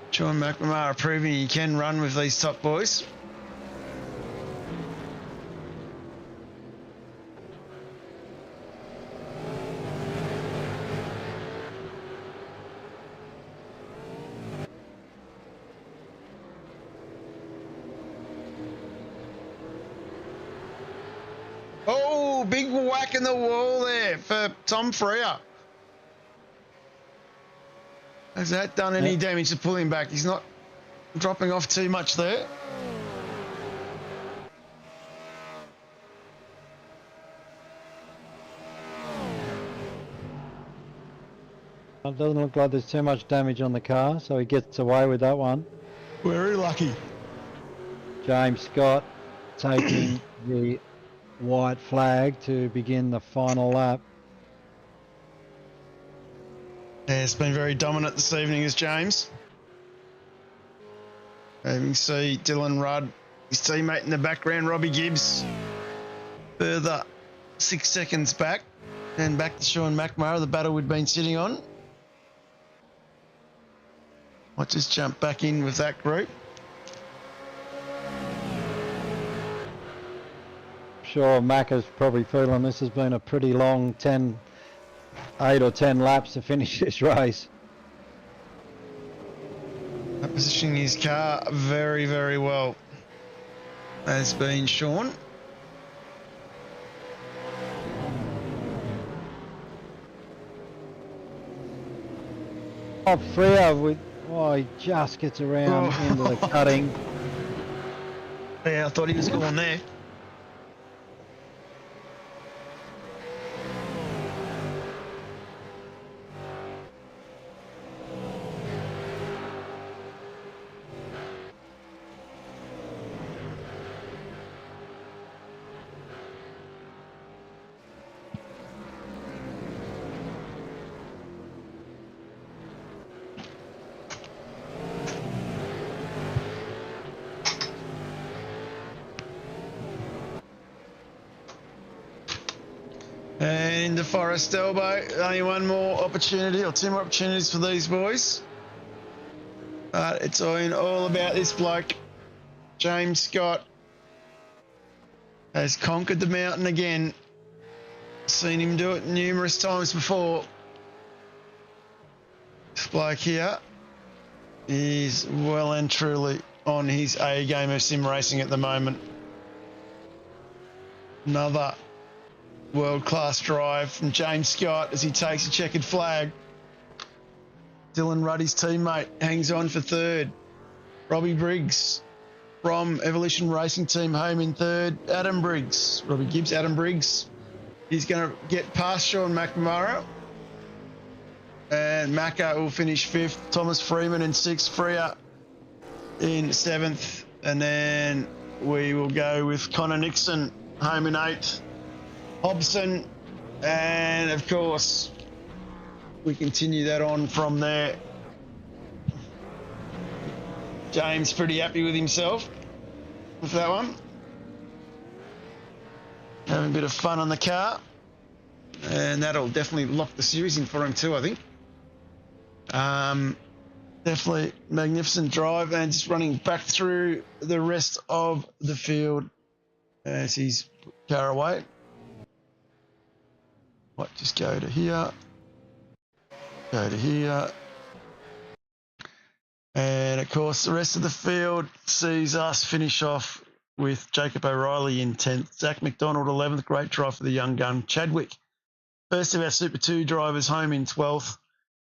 Sean McNamara proving he can run with these top boys. Oh, big whack in the wall there for Tom Freer. Has that done any damage to pull him back? He's not dropping off too much there.
It doesn't look like there's too much damage on the car, so he gets away with that one.
Very lucky.
James Scott taking the white flag to begin the final lap.
Yeah, it's been very dominant this evening as James. You can see Dylan Rudd, his teammate in the background, Robbie Gibbs, further 6 seconds back. And back to Sean McNamara, the battle we'd been sitting on. Might just jump back in with that group.
Sure, Macca's probably feeling this has been a pretty long 8 or 10 laps to finish this race.
Positioning his car very, very well has been Sean.
Oh, Freer, he just gets around into the cutting.
Yeah, I thought he was going there. And into Forest Elbow, only one more opportunity or two more opportunities for these boys. But it's all about this bloke. James Scott has conquered the mountain again. Seen him do it numerous times before. This bloke here is well and truly on his A game of sim racing at the moment. Another world-class drive from James Scott as he takes a checkered flag. Dylan Ruddy's teammate hangs on for third. Robbie Briggs from Evolution Racing Team home in third. Adam Briggs, Robbie Gibbs, Adam Briggs. He's going to get past Sean McNamara. And Macca will finish fifth. Thomas Freeman in sixth. Freer in seventh. And then we will go with Connor Nixon home in eighth. Hobson, and of course we continue that on from there. James pretty happy with himself with that one. Having a bit of fun on the car, and that'll definitely lock the series in for him too, I think. Definitely magnificent drive, and just running back through the rest of the field as he's car away. Might just go to here, go to here, And of course, the rest of the field sees us finish off with Jacob O'Reilly in 10th, Zach McDonald 11th, great drive for the young gun. Chadwick, first of our Super 2 drivers, home in 12th.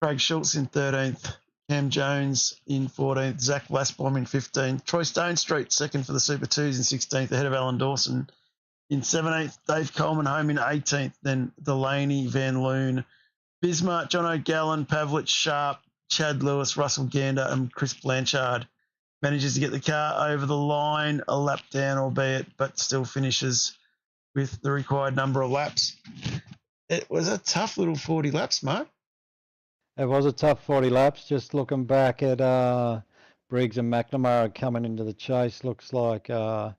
Craig Schultz in 13th, Cam Jones in 14th, Zach Glassbaum in 15th. Troy Stone Street, second for the Super 2s in 16th, ahead of Alan Dawson in 17th. Dave Coleman home in 18th, then Delaney, Van Loon, Bismarck, John O'Gallen, Pavlich, Sharp, Chad Lewis, Russell Gander and Chris Blanchard. Manages to get the car over the line, a lap down albeit, but still finishes with the required number of laps. It was a tough little 40 laps, Mark.
It was a tough 40 laps. Just looking back at Briggs and McNamara coming into the chase, looks like there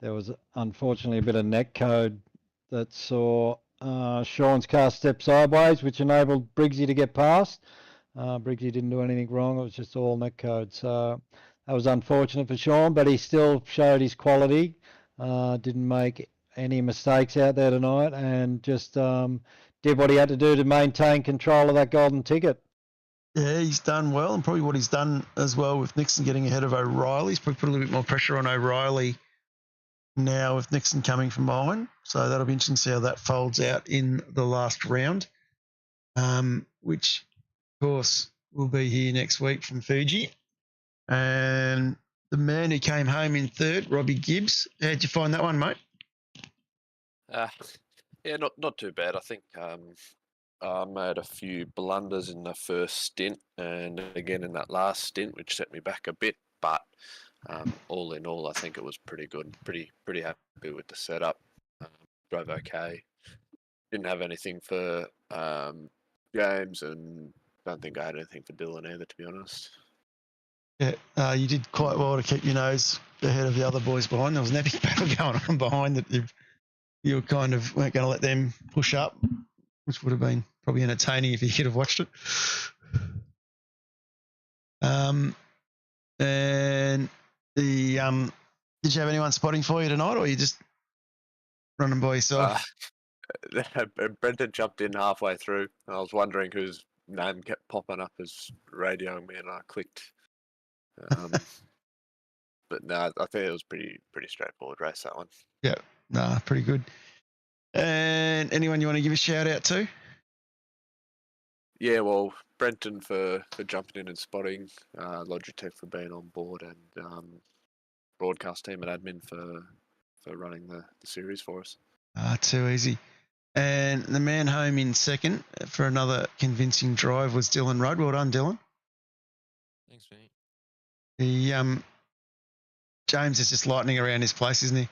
was unfortunately a bit of net code that saw Sean's car step sideways, which enabled Briggsy to get past. Briggsy didn't do anything wrong. It was just all net code. So that was unfortunate for Sean, but he still showed his quality. Didn't make any mistakes out there tonight and just did what he had to do to maintain control of that golden ticket.
Yeah, he's done well, and probably what he's done as well with Nixon getting ahead of O'Reilly. He's probably put a little bit more pressure on O'Reilly now with Nixon coming from behind. So that'll be interesting to see how that folds out in the last round, which, of course, will be here next week from Fuji. And the man who came home in third, Robbie Gibbs. How'd you find that one, mate?
Yeah, not too bad. I think I made a few blunders in the first stint and again in that last stint, which set me back a bit. But all in all, I think it was pretty good. Pretty happy with the setup. Drove okay. Didn't have anything for James, and don't think I had anything for Dylan either, to be honest.
Yeah, you did quite well to keep your nose ahead of the other boys behind. There was an epic battle going on behind that you were kind of weren't going to let them push up, which would have been probably entertaining if you could have watched it. And the did you have anyone spotting for you tonight, or are you just running by yourself?
Brenton jumped in halfway through. I was wondering whose name kept popping up as radioing me, and I clicked. But no, I think it was pretty straightforward race, that one.
Yeah, pretty good. And anyone you want to give a shout out to?
Yeah, well, Brenton for jumping in and spotting, Logitech for being on board, and broadcast team and admin for running the series for us.
Too easy. And the man home in second for another convincing drive was Dylan Rudd. Well done, Dylan.
Thanks, mate.
James is just lightning around his place, isn't he?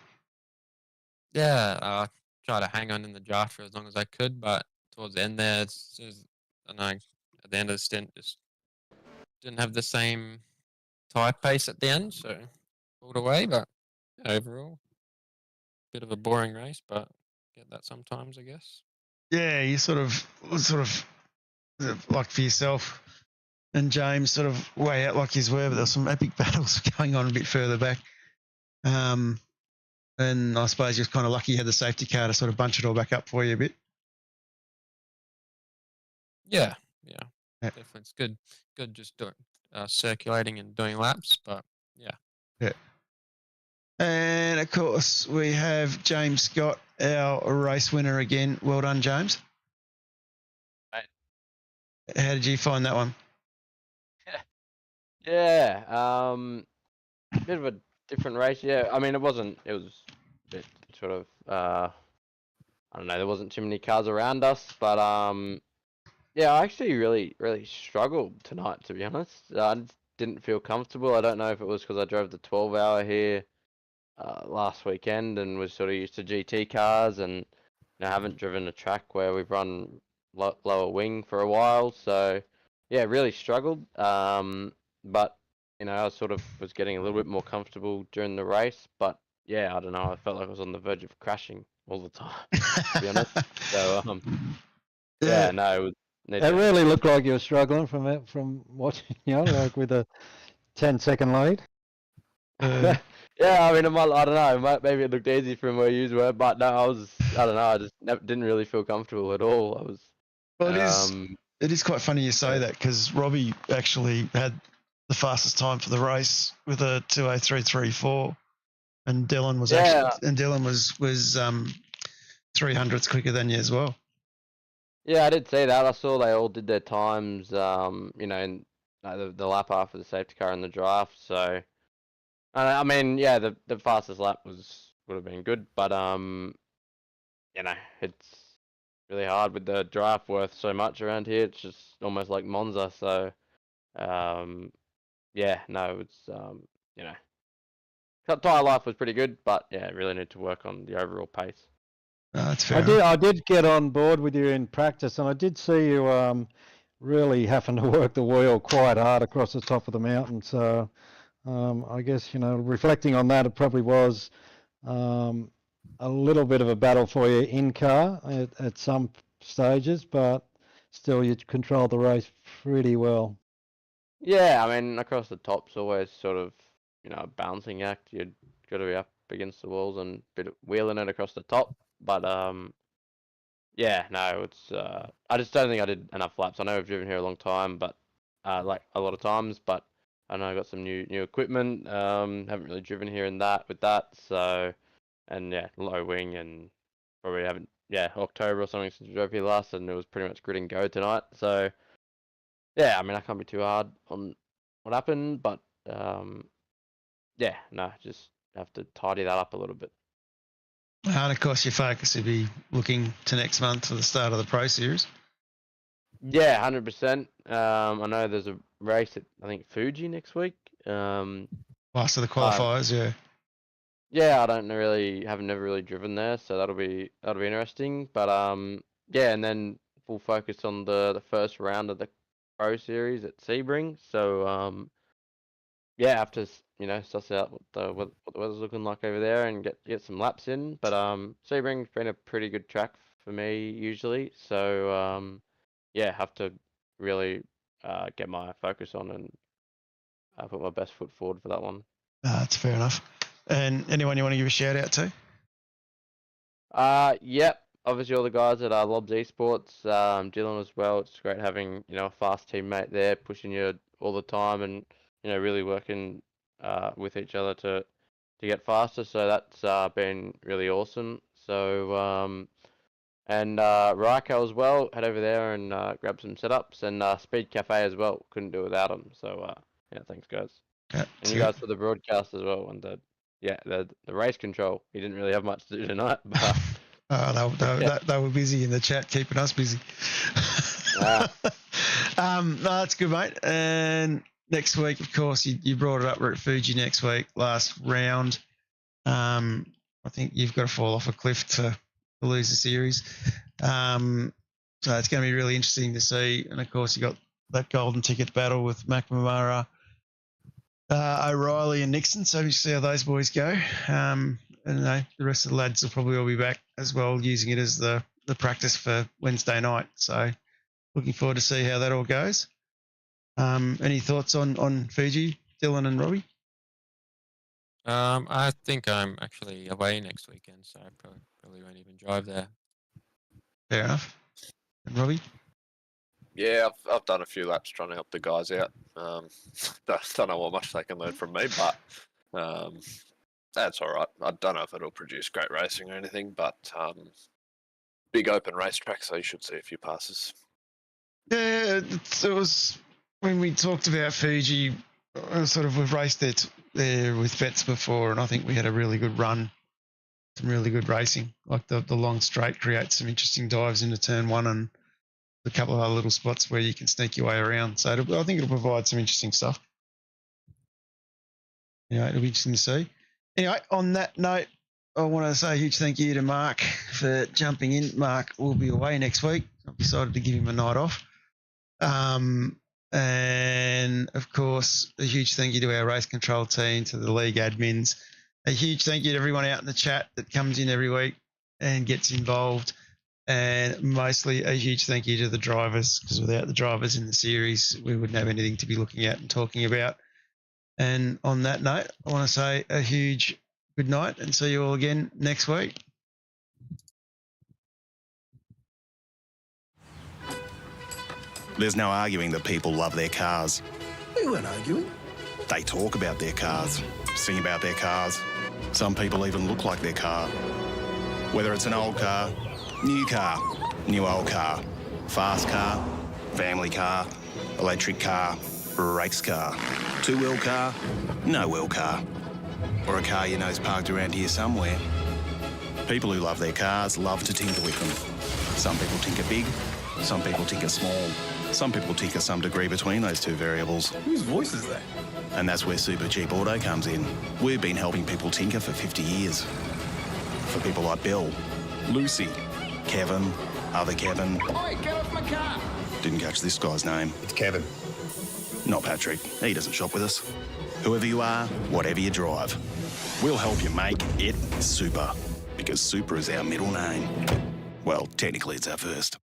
Yeah, try to hang on in the draft for as long as I could, but towards the end there, it's just, I don't know, at the end of the stint, just didn't have the same tyre pace at the end, so pulled away. But overall, bit of a boring race, but get that sometimes, I guess.
Yeah, you sort of like for yourself and James sort of way out like his were, but there's some epic battles going on a bit further back. And I suppose you're kind of lucky you had the safety car to sort of bunch it all back up for you a bit.
Yeah, definitely. It's good just doing circulating and doing laps, but yeah.
And of course we have James Scott, our race winner again. Well done, James.
Right.
How did you find that one?
Yeah, bit of a different race. Yeah, I mean it was a bit sort of I don't know, there wasn't too many cars around us, but yeah, I actually really struggled tonight, to be honest. I just didn't feel comfortable. I don't know if it was because I drove the 12-hour here last weekend and was sort of used to GT cars, and haven't driven a track where we've run lower wing for a while, so yeah, really struggled. But I sort of was getting a little bit more comfortable during the race, but yeah, I don't know, I felt like I was on the verge of crashing all the time, to be honest. So yeah, no,
it really looked like you were struggling from watching, like with a 10-second lead.
Yeah, I mean, I don't know, maybe it looked easy from where you were, but no, I don't know, I just didn't really feel comfortable at all. I was.
Well, it is quite funny you say that, because Robbie actually had the fastest time for the race with a 2:03.34, and Dylan was
Yeah.
actually 300ths quicker than you as well.
Yeah, I did see that. I saw they all did their times, in the lap after the safety car in the draft. So, I mean, yeah, the fastest lap would have been good, but it's really hard with the draft worth so much around here. It's just almost like Monza. So, yeah, no, it's tyre life was pretty good, but yeah, really need to work on the overall pace.
That's fair.
I did get on board with you in practice, and I did see you really having to work the wheel quite hard across the top of the mountain. So I guess, reflecting on that, it probably was a little bit of a battle for you in car at some stages, but still you controlled the race pretty well.
Yeah, I mean, across the top's always sort of, a balancing act. You've got to be up against the walls and a bit of wheeling it across the top. But yeah, no, it's I just don't think I did enough laps. I know I've driven here a long time, but like a lot of times, but I know I got some new equipment. Haven't really driven here with that. So, and yeah, low wing, and probably haven't October or something since we drove here last, and it was pretty much grid and go tonight. So yeah, I mean, I can't be too hard on what happened, but yeah, no, just have to tidy that up a little bit.
And of course, your focus would be looking to next month for the start of the Pro Series.
Yeah, 100%. I know there's a race at, I think, Fuji next week.
Last of the qualifiers, yeah.
Yeah, haven't never really driven there, so that'll be interesting. But yeah, and then full focus on the first round of the Pro Series at Sebring. So yeah, have to suss out what the weather's looking like over there and get some laps in. But Sebring's been a pretty good track for me usually. So yeah, have to really get my focus on and put my best foot forward for that one.
That's fair enough. And anyone you want to give a shout out to?
Yep. Obviously all the guys at Lobs Esports, Dylan as well. It's great having a fast teammate there pushing you all the time and really working with each other to get faster. So that's been really awesome. So and Ryko as well, head over there and grab some setups, and Speed Cafe as well. Couldn't do without them. So yeah, thanks guys. And you guys for the broadcast as well, and the race control. He didn't really have much to do tonight, but
they were busy in the chat, keeping us busy. No, that's good, mate. And next week, of course, you brought it up. We're at Fuji next week, last round. I think you've got to fall off a cliff to lose the series. So it's going to be really interesting to see. And of course, you got that golden ticket battle with McNamara, O'Reilly and Nixon. So we see how those boys go. And the rest of the lads will probably all be back as well, using it as the practice for Wednesday night. So looking forward to see how that all goes. Any thoughts on Fiji, Dylan and Robbie?
I think I'm actually away next weekend, so I probably won't even drive there.
Fair enough. And Robbie?
Yeah, I've done a few laps trying to help the guys out. Don't know what much they can learn from me, but that's all right. I don't know if it'll produce great racing or anything, but big open racetrack, so you should see a few passes.
Yeah, it was when we talked about Fiji. We've raced there with vets before, and I think we had a really good run, some really good racing. Like the long straight creates some interesting dives into turn one, and a couple of other little spots where you can sneak your way around. So I think it'll provide some interesting stuff. It'll be interesting to see. Anyway, on that note, I want to say a huge thank you to Mark for jumping in. Mark will be away next week. I've decided to give him a night off. And of course, a huge thank you to our race control team, to the league admins. A huge thank you to everyone out in the chat that comes in every week and gets involved. And mostly a huge thank you to the drivers, because without the drivers in the series, we wouldn't have anything to be looking at and talking about. And on that note, I want to say a huge good night and see you all again next week.
There's no arguing that people love their cars.
We weren't arguing.
They talk about their cars, sing about their cars. Some people even look like their car. Whether it's an old car, new old car, fast car, family car, electric car, race car, two-wheel car, no-wheel car, or a car you know's parked around here somewhere. People who love their cars love to tinker with them. Some people tinker big, some people tinker small. Some people tinker some degree between those two variables.
Whose voice is that?
And that's where Supercheap Auto comes in. We've been helping people tinker for 50 years. For people like Bill, Lucy, Kevin, other Kevin.
Oi, get off my car!
Didn't catch this guy's name.
It's Kevin.
Not Patrick. He doesn't shop with us. Whoever you are, whatever you drive, we'll help you make it super. Because super is our middle name. Well, technically it's our first.